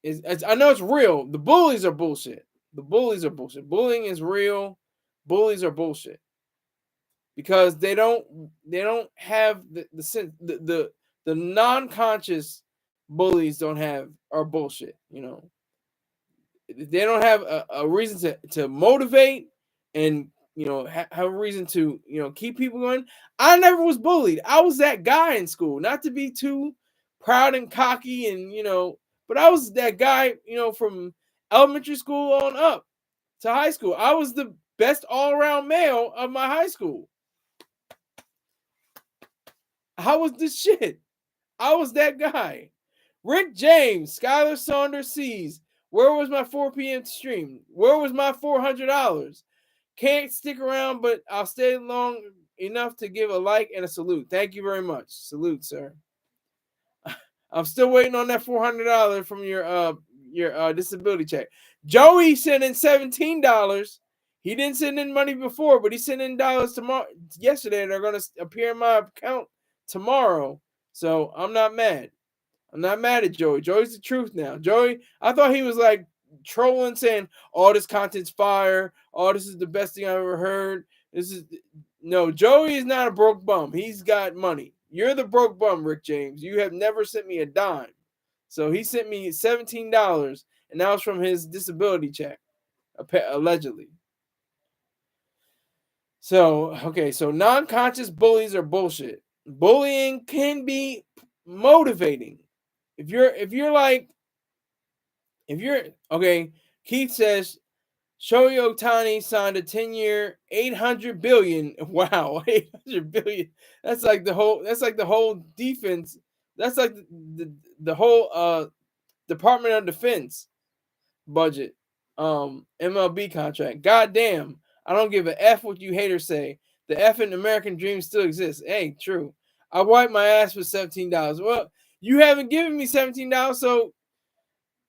I know it's real. The bullies are bullshit. Bullying is real. Bullies are bullshit because they don't have the non-conscious bullies don't have are bullshit. They don't have a reason to motivate and have a reason to keep people going. I never was bullied. I was that guy in school, not to be too proud and cocky and but I was that guy from elementary school on up to high school. I was the best all-around male of my high school. I was the shit. I was that guy. Rick James, Skylar Saunders sees. Where was my 4 p.m. stream? Where was my $400? Can't stick around, but I'll stay long enough to give a like and a salute. Thank you very much. Salute, sir. I'm still waiting on that $400 from your disability check. Joey sent in $17. He didn't send in money before, but he sent in dollars yesterday, and they're going to appear in my account tomorrow. So I'm not mad. I'm not mad at Joey. Joey's the truth now. Joey, I thought he was like trolling, saying, "All this content's fire. Oh, this is the best thing I've ever heard." No, Joey is not a broke bum. He's got money. You're the broke bum, Rick James. You have never sent me a dime. So he sent me $17, and that was from his disability check, allegedly. So, okay, so non-conscious bullies are bullshit. Bullying can be motivating. If you're okay, Keith says Shohei Ohtani signed a 10-year, $800 billion. Wow, $800 billion. That's like the whole defense. That's like the whole Department of Defense budget. MLB contract. Goddamn. I don't give a F what you haters say. The effing American dream still exists. Hey, true. I wiped my ass with $17. Well, you haven't given me $17, so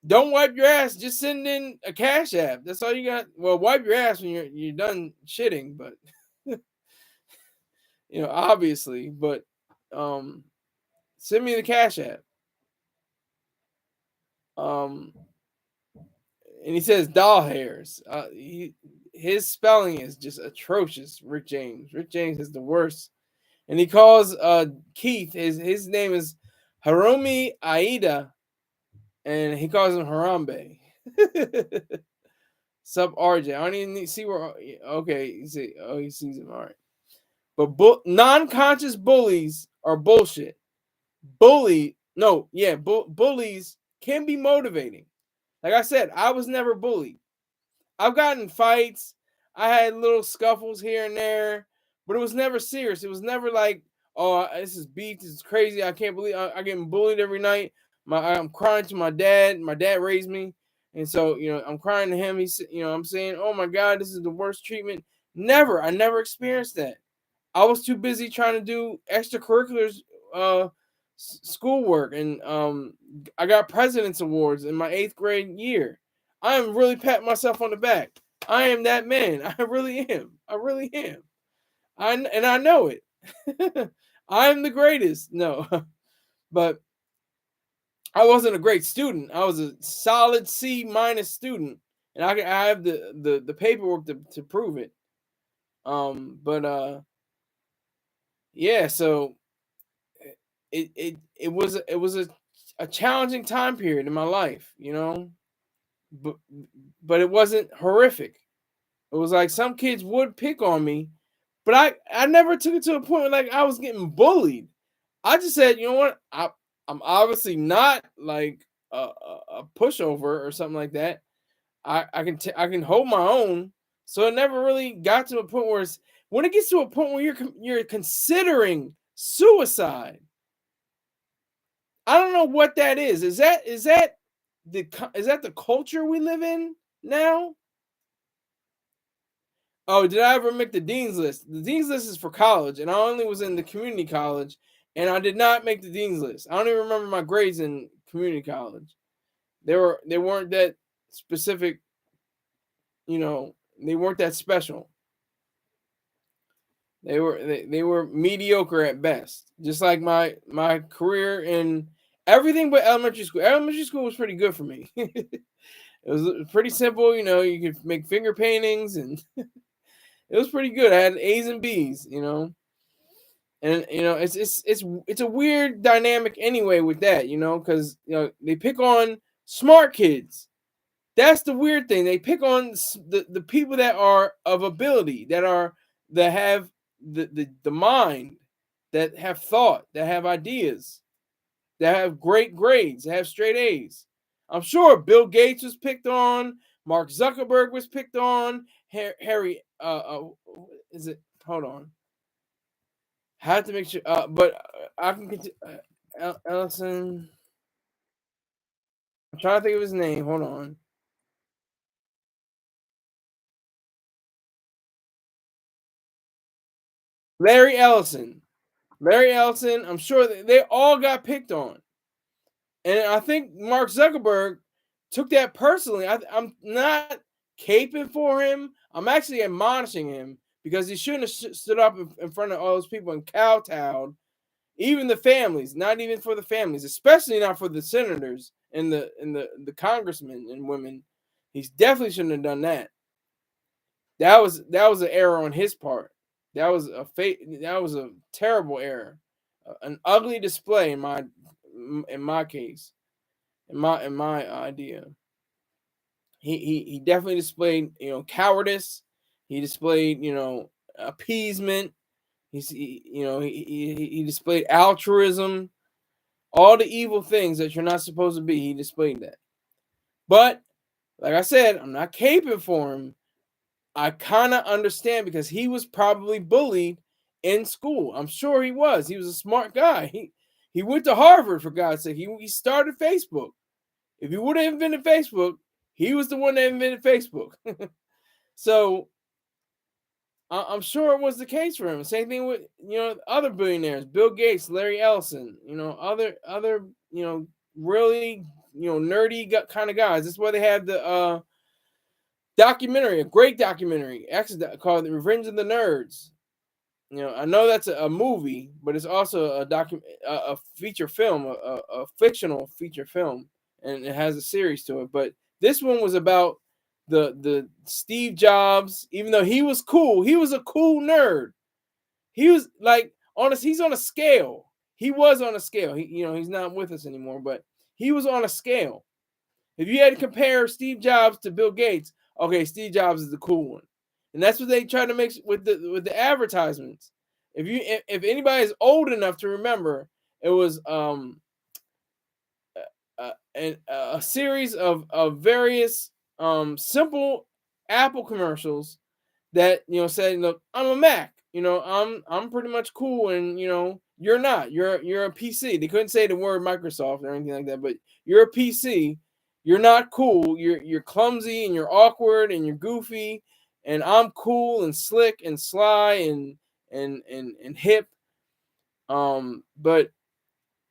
don't wipe your ass. Just send in a cash app. That's all you got. Well, wipe your ass when you're done shitting, but obviously. But send me the cash app. And he says doll hairs. His spelling is just atrocious. Rick James is the worst. And he calls Keith. His name is Hiromi Aida. And he calls him Harambe. Sub RJ. I don't even see where. Okay, you see. Oh, he sees him. All right. But non-conscious bullies are bullshit. Bullies can be motivating. Like I said, I was never bullied. I've gotten fights. I had little scuffles here and there, but it was never serious. It was never like, oh, this is beef. This is crazy. I can't believe I'm getting bullied every night. I'm crying to my dad. My dad raised me. And so, I'm crying to him. He's, I'm saying, oh my God, this is the worst treatment. I never experienced that. I was too busy trying to do extracurriculars, schoolwork. And I got President's Awards in my 8th grade year. I am really patting myself on the back. I am that man. I really am. I know it. I'm the greatest. No, but I wasn't a great student. I was a solid C- student, and I have the paperwork to prove it. Yeah. So it was a challenging time period in my life, but it wasn't horrific. It was like some kids would pick on me, but I never took it to a point where like I was getting bullied. I just said, you know what? I'm obviously not like a pushover or something like that. I can hold my own. So it never really got to a point where it's when it gets to a point where you're considering suicide. I don't know what that is. Is that the culture we live in now? Oh, did I ever make the dean's list? The dean's list is for college, and I only was in the community college, and I did not make the dean's list. I don't even remember my grades in community college. They weren't that specific, they weren't that special. They were mediocre at best. Just like my career in everything but elementary school. Elementary school was pretty good for me. It was pretty simple, you could make finger paintings and it was pretty good. I had A's and B's. And it's a weird dynamic anyway with that, because they pick on smart kids. That's the weird thing. They pick on the people that are of ability, that have the mind, that have thought, that have ideas, that have great grades, that have straight A's. I'm sure Bill Gates was picked on, Mark Zuckerberg was picked on, Harry is it? Hold on. I have to make sure, but I can continue. Ellison. I'm trying to think of his name. Hold on. Larry Ellison. Larry Ellison. I'm sure they all got picked on, and I think Mark Zuckerberg took that personally. I'm not caping for him. I'm actually admonishing him because he shouldn't have stood up in front of all those people and kowtowed. Even the families, not even for the families, especially not for the senators and the congressmen and women. He definitely shouldn't have done that. That was an error on his part. That was a terrible error, an ugly display in my case, in my idea. He definitely displayed cowardice. He displayed appeasement. He displayed altruism, all the evil things that you're not supposed to be. He displayed that. But like I said, I'm not caping for him. I kind of understand because he was probably bullied in school. I'm sure he was. He was a smart guy. He went to Harvard, for God's sake. He started Facebook. If he would have invented Facebook, he was the one that invented Facebook. So I'm sure it was the case for him. Same thing with other billionaires, Bill Gates, Larry Ellison, other really nerdy kind of guys. That's why they had the documentary, a great documentary, actually called "The Revenge of the Nerds." I know that's a movie, but it's also a feature film, a fictional feature film, and it has a series to it. But this one was about the Steve Jobs. Even though he was cool, he was a cool nerd. He was like he's on a scale. He was on a scale. He's not with us anymore, but he was on a scale. If you had to compare Steve Jobs to Bill Gates, okay, Steve Jobs is the cool one, and that's what they try to make with the advertisements. If anybody is old enough to remember, it was a series of various simple Apple commercials that said, "Look, I'm a Mac. I'm pretty much cool, and you're not. You're a PC." They couldn't say the word Microsoft or anything like that, but you're a PC. You're not cool. You're clumsy and you're awkward and you're goofy, and I'm cool and slick and sly and hip. But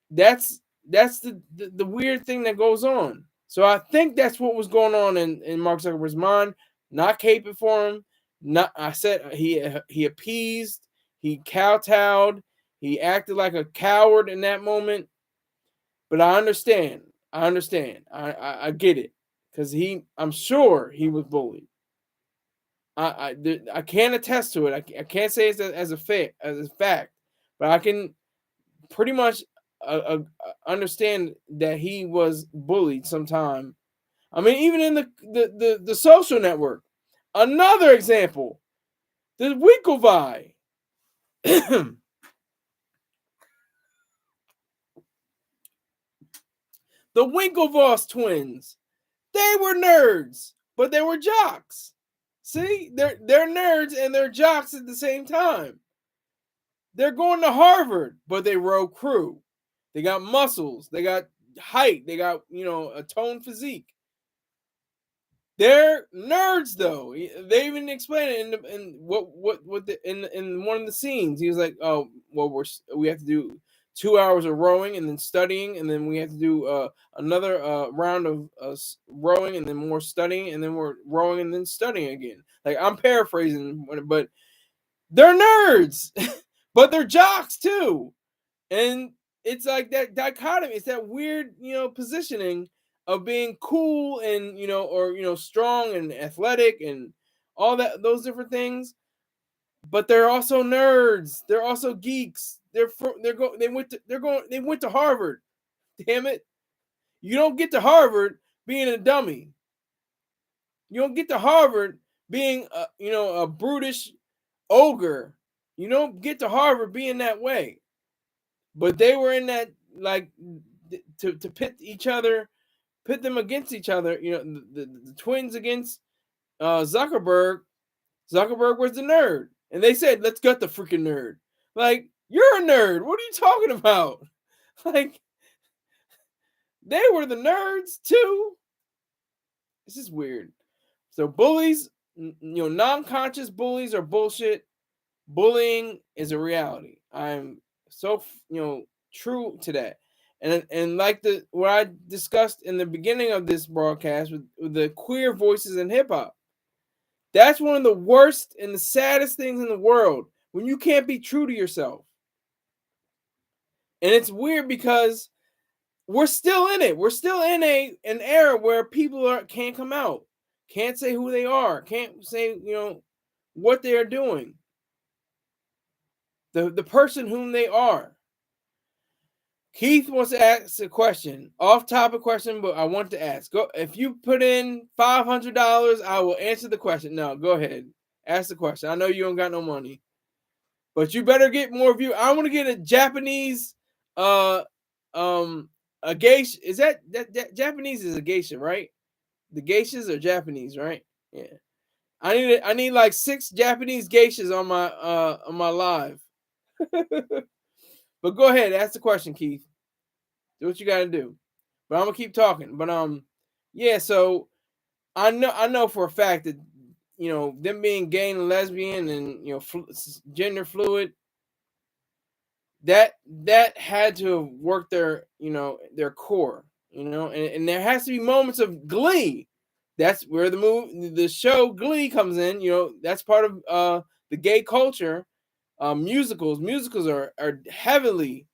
that's the weird thing that goes on. So I think that's what was going on in Mark Zuckerberg's mind. Not caping for him. Not I said he appeased, he kowtowed, he acted like a coward in that moment. But I understand. I get it because I'm sure he was bullied. I can't attest to it. I can't say it's as a fact, but I can pretty much understand that he was bullied sometime. I mean, even in the social network. Another example, the Winklevi. The Winklevoss twins. They were nerds, but they were jocks. See, they're nerds and they're jocks at the same time. They're going to Harvard, but they row crew. They got muscles. They got height. They got, a toned physique. They're nerds, though. They even explain it in one of the scenes. He was like, "Oh, well, we have to do 2 hours of rowing and then studying, and then we have to do another round of rowing and then more studying, and then we're rowing and then studying again." Like, I'm paraphrasing, but they're nerds, but they're jocks too, and it's like that dichotomy. It's that weird, positioning of being cool and or strong and athletic and all those different things, but they're also nerds. They're also geeks. They went to Harvard. Damn it. You don't get to Harvard being a dummy. You don't get to Harvard being a brutish ogre. You don't get to Harvard being that way. But they were in that, like, to pit them against each other. The twins against Zuckerberg. Zuckerberg was the nerd, and they said, "Let's gut the freaking nerd." Like, you're a nerd. What are you talking about? Like, they were the nerds too. This is weird. So bullies, non-conscious bullies are bullshit. Bullying is a reality. I'm so true to that. And like what I discussed in the beginning of this broadcast with the queer voices in hip hop. That's one of the worst and the saddest things in the world, when you can't be true to yourself. And it's weird because we're still in it. We're still in an era where people can't come out, can't say who they are, can't say what they are doing, the person whom they are. Keith wants to ask a question, off-topic question, but I want to ask. Go, if you put in $500, I will answer the question. No, go ahead, ask the question. I know you don't got no money, but you better get more views. I want to get a Japanese, a geisha. Is that Japanese is a geisha, right? The geishas are Japanese, right? Yeah. I need like 6 Japanese geishas on my live. But go ahead, ask the question, Keith. Do what you got to do. But I'm gonna keep talking. But yeah. So I know for a fact that them being gay and lesbian and gender fluid, that had to have worked their core, and there has to be moments of glee. That's where the show Glee comes in. That's part of the gay culture. Musicals are heavily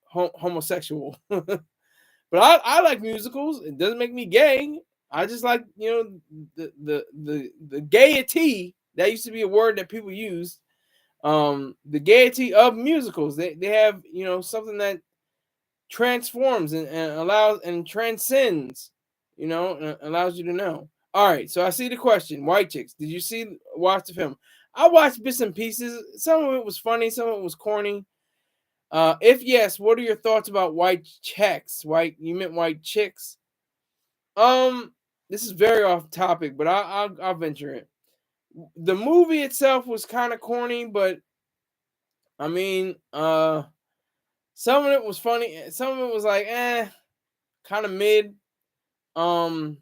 homosexual. But I like musicals. It doesn't make me gay. I just like the gaiety. That used to be a word that people used. The gaiety of musicals. They have something that transforms and allows and transcends. And allows you to know. All right, so I see the question. White chicks. Did you watch the film? I watched bits and pieces. Some of it was funny. Some of it was corny. If yes, what are your thoughts about white chicks? You meant white chicks? This is very off topic, but I'll venture it. The movie itself was kind of corny, but I mean, some of it was funny. Some of it was like, kind of mid. The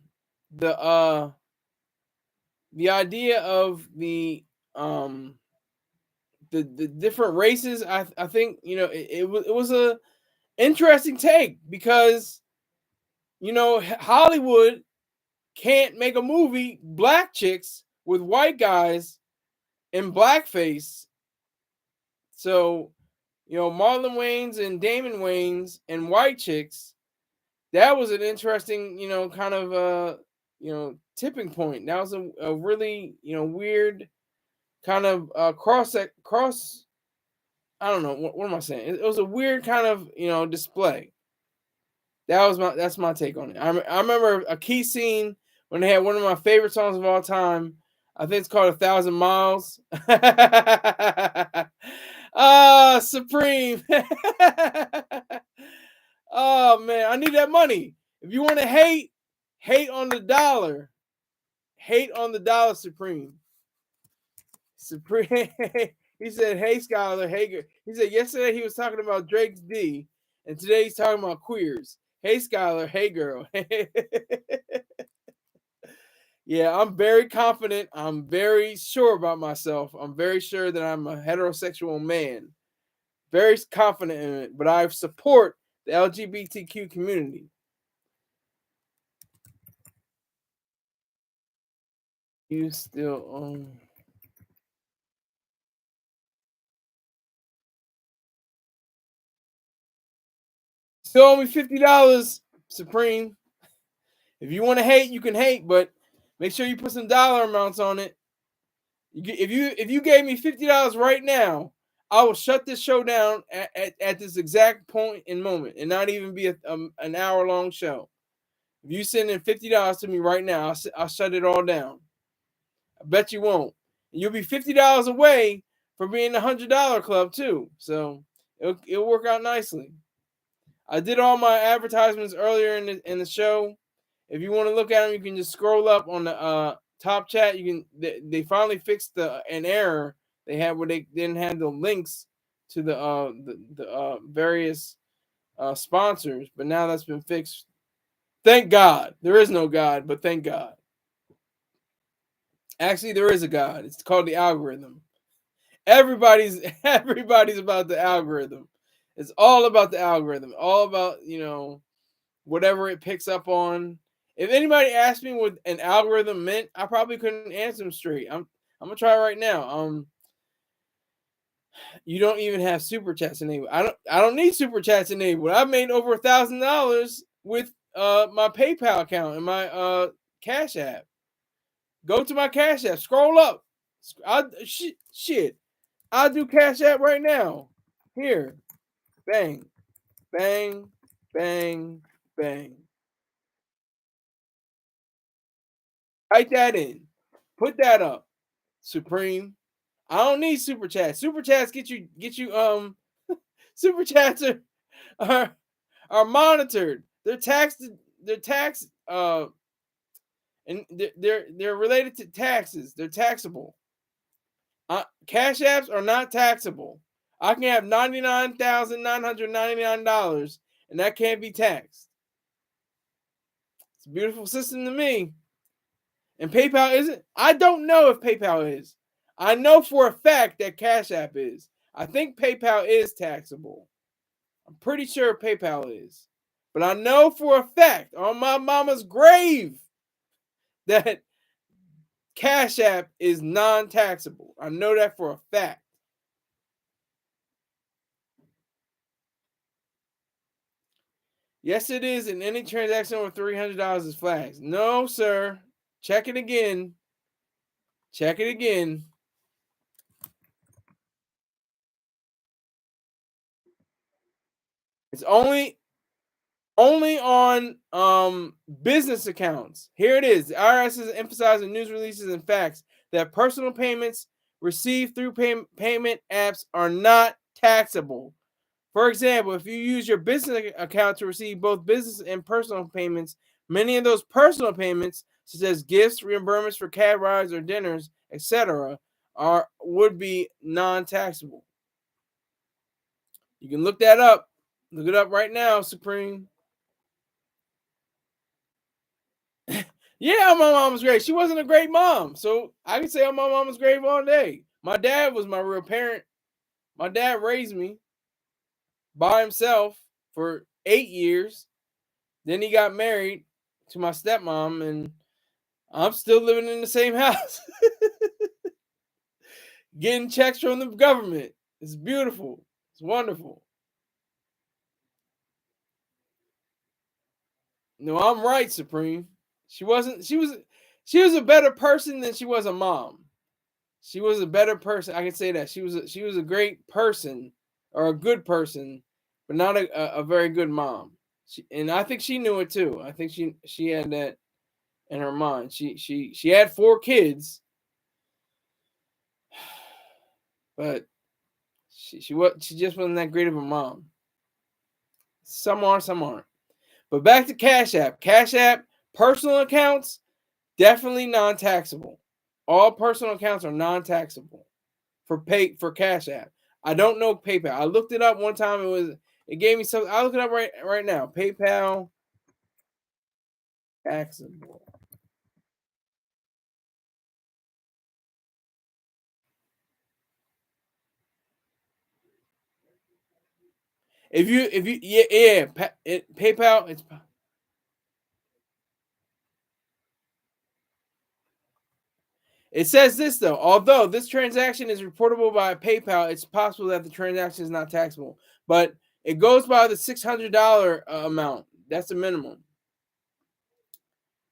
idea of the different races, I think it was a interesting take, because Hollywood can't make a movie black chicks with white guys in blackface. So Marlon Wayans and Damon Wayans and white chicks, that was an interesting kind of tipping point. That was a really weird kind of cross. I don't know what am I saying. It was a weird kind of display. That's my take on it. I remember a key scene when they had one of my favorite songs of all time. I think it's called 1,000 Miles. Supreme. Oh man, I need that money. If you want to hate, hate on the dollar. Hate on the dollar, Supreme. Supreme. He said, "Hey, Skylar. Hey, he said yesterday he was talking about Drake's D, and today he's talking about queers. Hey, Skylar. Hey, girl. Yeah, I'm very confident. I'm very sure about myself. I'm very sure that I'm a heterosexual man. Very confident in it. But I support the LGBTQ community. You still still owe me $50, Supreme. If you want to hate, you can hate, but make sure you put some dollar amounts on it. If you gave me $50 right now, I will shut this show down at this exact point and moment, and not even be an hour-long show. If you send in $50 to me right now, I'll shut it all down. I bet you won't. And you'll be $50 away from being the $100 club too. So it'll work out nicely. I did all my advertisements earlier in the show. If you want to look at them, you can just scroll up on the top chat. You can. They finally fixed an error they had where they didn't have the links to the various sponsors, but now that's been fixed. Thank God. There is no God, but thank God. Actually, there is a God. It's called the algorithm. Everybody's about the algorithm. It's all about the algorithm. All about whatever it picks up on. If anybody asked me what an algorithm meant, I probably couldn't answer them straight. I'm gonna try right now. You don't even have super chats enabled. I don't need super chats enabled. I've made over $1,000 with my PayPal account and my Cash App. Go to my Cash App. Scroll up. Shit. I'll do Cash App right now. Here. Bang. Bang. Bang. Bang. Type that in. Put that up. Supreme. I don't need super chats. Super chats get you super chats are monitored. They're taxed and they're related to taxes. They're taxable. Cash apps are not taxable. I can have $99,999 and that can't be taxed. It's a beautiful system to me. And PayPal isn't. I don't know if PayPal is. I know for a fact that Cash App is. I think PayPal is taxable. I'm pretty sure PayPal is. But I know for a fact on my mama's grave that Cash App is non-taxable. I know that for a fact. Yes, it is. And any transaction over $300 is flagged. No, sir. Check it again. Check it again. It's only on business accounts. Here it is. The IRS is emphasizing news releases and facts that personal payments received through payment apps are not taxable. For example, if you use your business account to receive both business and personal payments, many of those personal payments, such as gifts, reimbursements for cab rides or dinners, etc., would be non-taxable. You can look that up. Look it up right now, Supreme. Yeah, my mom was great. She wasn't a great mom, so I can say my mom was great all day. My dad was my real parent. My dad raised me by himself for 8 years. Then he got married to my stepmom, and I'm still living in the same house, getting checks from the government. It's beautiful. It's wonderful. No, I'm right, Supreme. She wasn't. She was a better person than she was a mom. She was a better person. I can say that she was a great person or a good person, but not a very good mom. And I think she knew it too. I think she had that in her mind. She had 4 kids, but she just wasn't that great of a mom. Some are, some aren't. But back to Cash App. Cash App, personal accounts, definitely non-taxable. All personal accounts are non-taxable for Cash App. I don't know PayPal. I looked it up one time. It gave me some. I'll look it up right now. PayPal taxable. If you yeah PayPal it's. It says this though. Although this transaction is reportable by PayPal, it's possible that the transaction is not taxable. But it goes by the $600 amount. That's the minimum.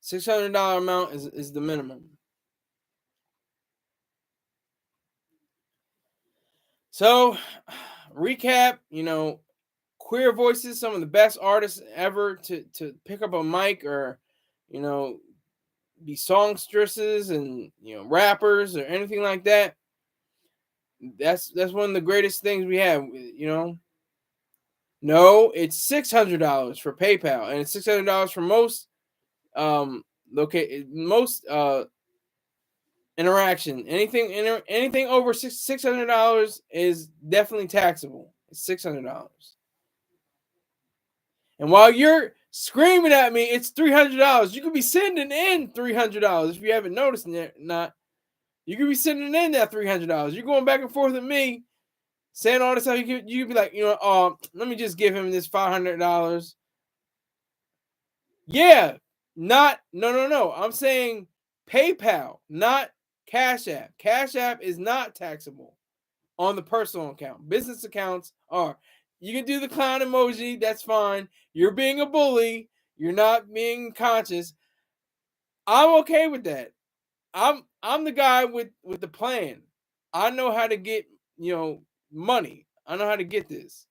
$600 amount is the minimum. So, recap. Queer voices, some of the best artists ever to pick up a mic or, you know, be songstresses and rappers or anything like that. That's one of the greatest things we have. No, it's $600 for PayPal, and it's $600 for most most interaction. Anything over $600 is definitely taxable. It's $600. And while you're screaming at me, it's $300. You could be sending in $300 if you haven't noticed it. Not you could be sending in that $300. You're going back and forth with me, saying all this stuff. You could be like, let me just give him this $500. Yeah, not no. I'm saying PayPal, not Cash App. Cash App is not taxable on the personal account. Business accounts are. You can do the clown emoji, that's fine. You're being a bully, you're not being conscious. I'm okay with that. I'm the guy with the plan. I know how to get, money. I know how to get this.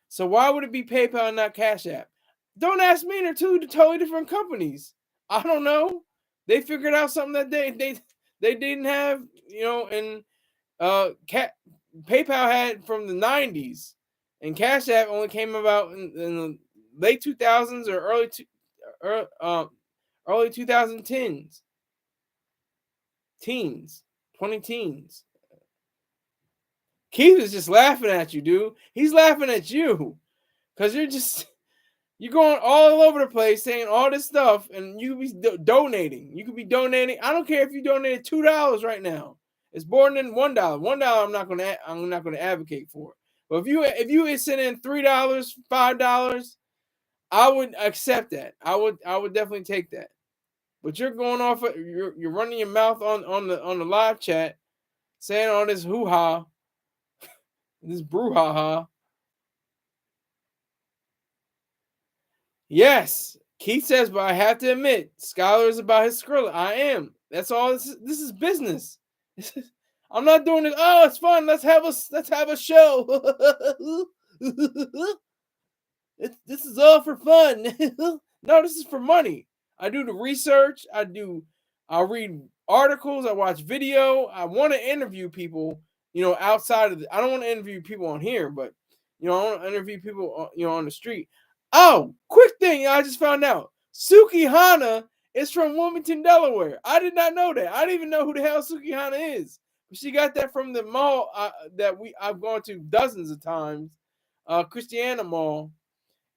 So why would it be PayPal and not Cash App? Don't ask me. They're two totally different companies. I don't know. They figured out something that they didn't have, and PayPal had from the 90s, and Cash App only came about in the late 2000s or early 2010s, teens, 20 teens. Keith is just laughing at you, dude. He's laughing at you because you're going all over the place saying all this stuff, and you could be donating. You could be donating. I don't care if you donated $2 right now. It's more than $1. $1 I'm not gonna advocate for. But if you send in $3, $5, I would accept that. I would definitely take that. But you're going off. You're running your mouth on the live chat, saying all this hoo ha, this brouhaha. Yes, Keith says, but I have to admit, Skylar is about his Skrilla. I am. That's all. This is business. I'm not doing this. Oh, it's fun. Let's have a show. This is all for fun. No, this is for money. I do the research. I read articles. I watch video. I want to interview people. Outside of I don't want to interview people on here, but I want to interview people. On the street. Oh, quick thing! I just found out. Suki Hana is from Wilmington, Delaware. I did not know that. I didn't even know who the hell Suki Hana is. She got that from the mall that I've gone to dozens of times, Christiana Mall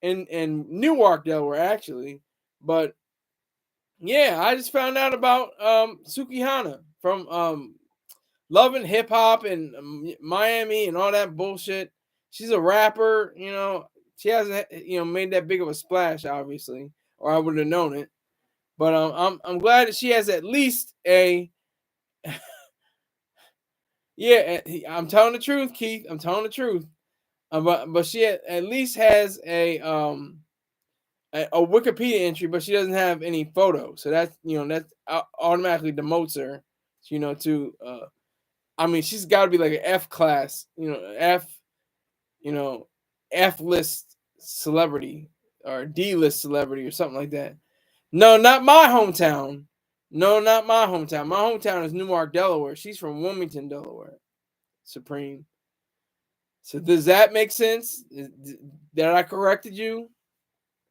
in Newark, Delaware, actually. But yeah, I just found out about Suki Hana from Love and Hip Hop and Miami and all that bullshit. She's a rapper, She hasn't, made that big of a splash, obviously, or I would have known it. But I'm glad that she has at least a. Yeah, I'm telling the truth, Keith. I'm telling the truth. But she at least has a Wikipedia entry, but she doesn't have any photos. So that's automatically demotes her, to I mean, she's got to be like an F class, F list celebrity or D list celebrity or something like that. No, not my hometown. No, not my hometown. My hometown is Newark, Delaware. She's from Wilmington, Delaware. Supreme. So does that make sense? that I corrected you?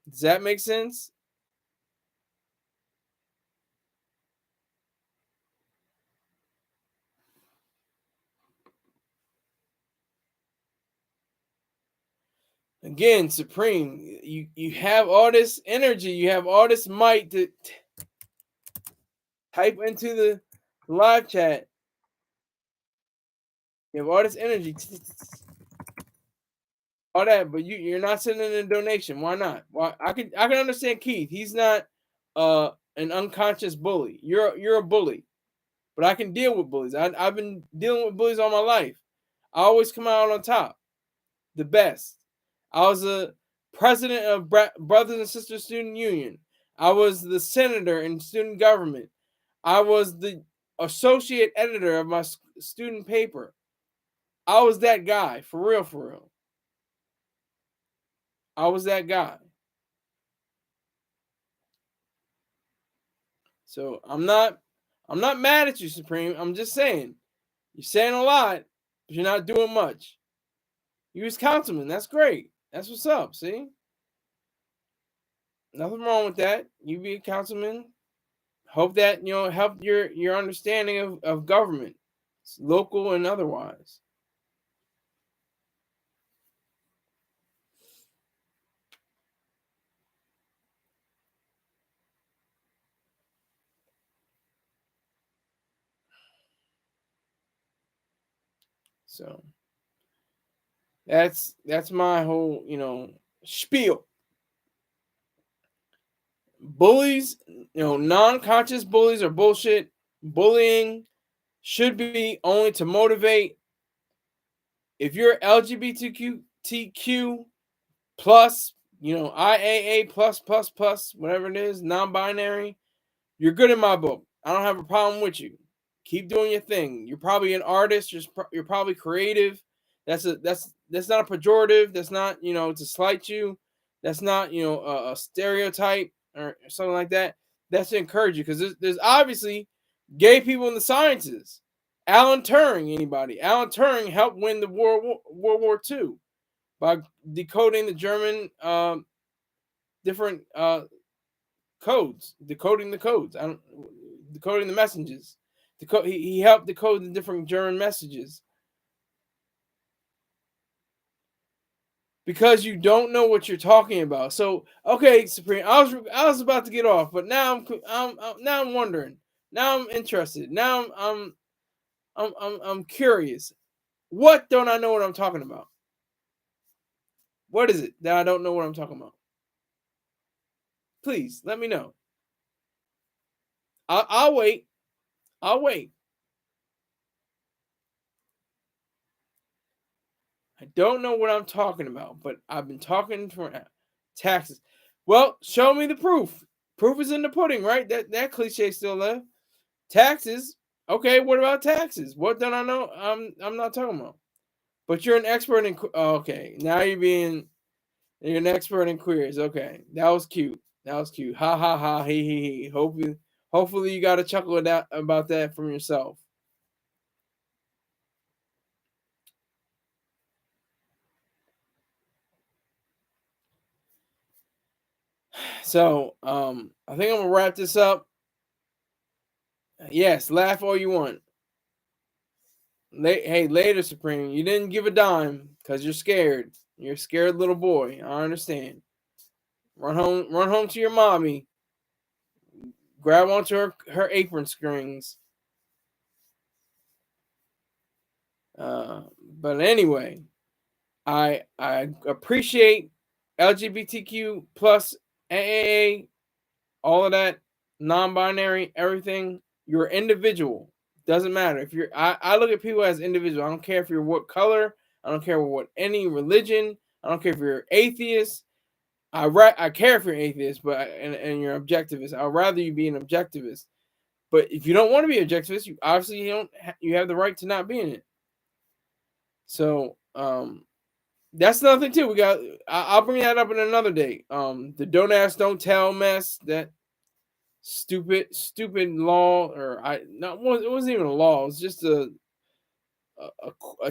Does that make sense? Again, Supreme, you have all this energy, you have all this might to type into the live chat. You have all this energy, all that, but you're not sending in a donation. Why not? Why I can understand Keith. He's not an unconscious bully. You're a bully, but I can deal with bullies. I've been dealing with bullies all my life. I always come out on top, the best. I was a president of Brothers and Sisters Student Union. I was the senator in student government. I was the associate editor of my student paper. I was that guy, for real, for real. I was that guy. So I'm not mad at you, Supreme. I'm just saying you're saying a lot, but you're not doing much. You was councilman. That's great. That's what's up. See, nothing wrong with that. You be a councilman. Hope that help your understanding of government, local and otherwise. So that's my whole spiel. Bullies, non-conscious bullies are bullshit. Bullying should be only to motivate. If you're LGBTQ plus, IAA plus, whatever it is, non-binary, you're good in my book. I don't have a problem with you. Keep doing your thing. You're probably an artist. You're probably creative. That's not a pejorative. That's not to slight you. That's not a stereotype or something like that. That's to encourage you because there's obviously gay people in the sciences. Alan Turing, anybody? Alan Turing helped win the World War II by decoding the German different codes, decoding the codes, decoding the messages. He helped decode the different German messages. Because you don't know what you're talking about. So, okay, Supreme, I was about to get off, but now I'm wondering. Now I'm interested. Now I'm curious. What don't I know what I'm talking about? What is it that I don't know what I'm talking about? Please let me know. I'll wait. I'll wait. I don't know what I'm talking about, but I've been talking for taxes. Well, show me the proof. Proof is in the pudding, right? That cliche still left. Taxes. Okay, what about taxes? What don't I know? I'm not talking about. But you're an expert in. Okay, now you're an expert in queers. Okay, that was cute. That was cute. Ha ha ha. He. Hopefully you got a chuckle about that from yourself. So I think I'm gonna wrap this up. Yes, laugh all you want. Hey, later, Supreme. You didn't give a dime because you're scared. You're a scared little boy. I understand. Run home to your mommy. Grab onto her apron strings. But anyway, I appreciate LGBTQ plus AAA, all of that, non-binary, everything. You're individual. Doesn't matter if you're. I look at people as individual. I don't care if you're what color. I don't care what any religion. I don't care if you're atheist. I care if you're atheist, but and you're objectivist. I'd rather you be an objectivist. But if you don't want to be objectivist, you obviously don't. You have the right to not be in it. So that's another thing too. We got. I'll bring that up in another day. The don't ask, don't tell mess. That stupid law, or it wasn't even a law. It was just a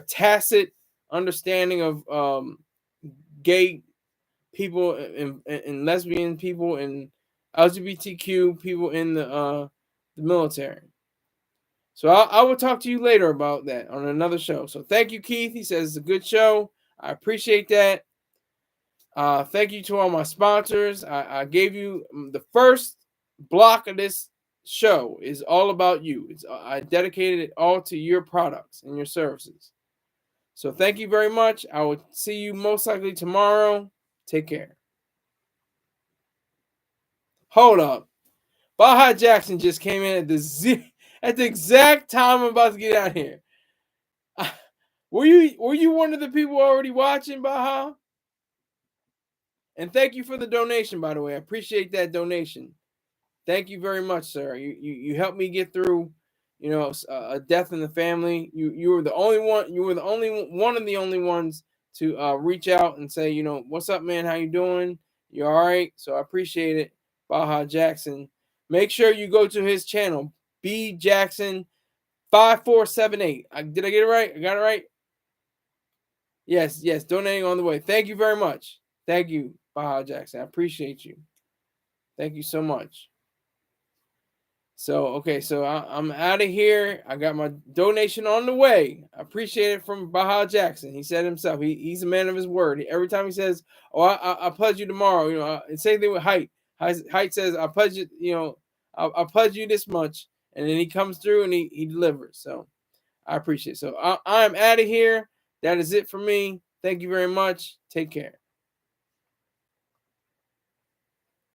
tacit understanding of gay people and lesbian people and LGBTQ people in the military. So I will talk to you later about that on another show. So thank you, Keith. He says it's a good show. I appreciate that. Thank you to all my sponsors. I gave you the first block of this show is all about you. I dedicated it all to your products and your services. So thank you very much. I will see you most likely tomorrow. Take care. Hold up. Baja Jackson just came in at the exact time I'm about to get out here. Were you one of the people already watching, Baja? And thank you for the donation, by the way. I appreciate that donation. Thank you very much, sir. You helped me get through, a death in the family. You were the only one. You were the only one of the only ones to reach out and say, what's up, man? How you doing? You all right? So I appreciate it, Baja Jackson. Make sure you go to his channel, B Jackson 5478. Did I get it right? I got it right. Yes. Donating on the way. Thank you very much. Thank you, Baja Jackson. I appreciate you. Thank you so much. So, okay, so I'm out of here. I got my donation on the way. I appreciate it from Baja Jackson. He said himself, he's a man of his word. Every time he says, oh, I'll pledge you tomorrow, same thing with Height. Height says, I'll pledge you, I'll pledge you this much. And then he comes through and he delivers. So I appreciate it. So I'm out of here. That is it for me. Thank you very much. Take care.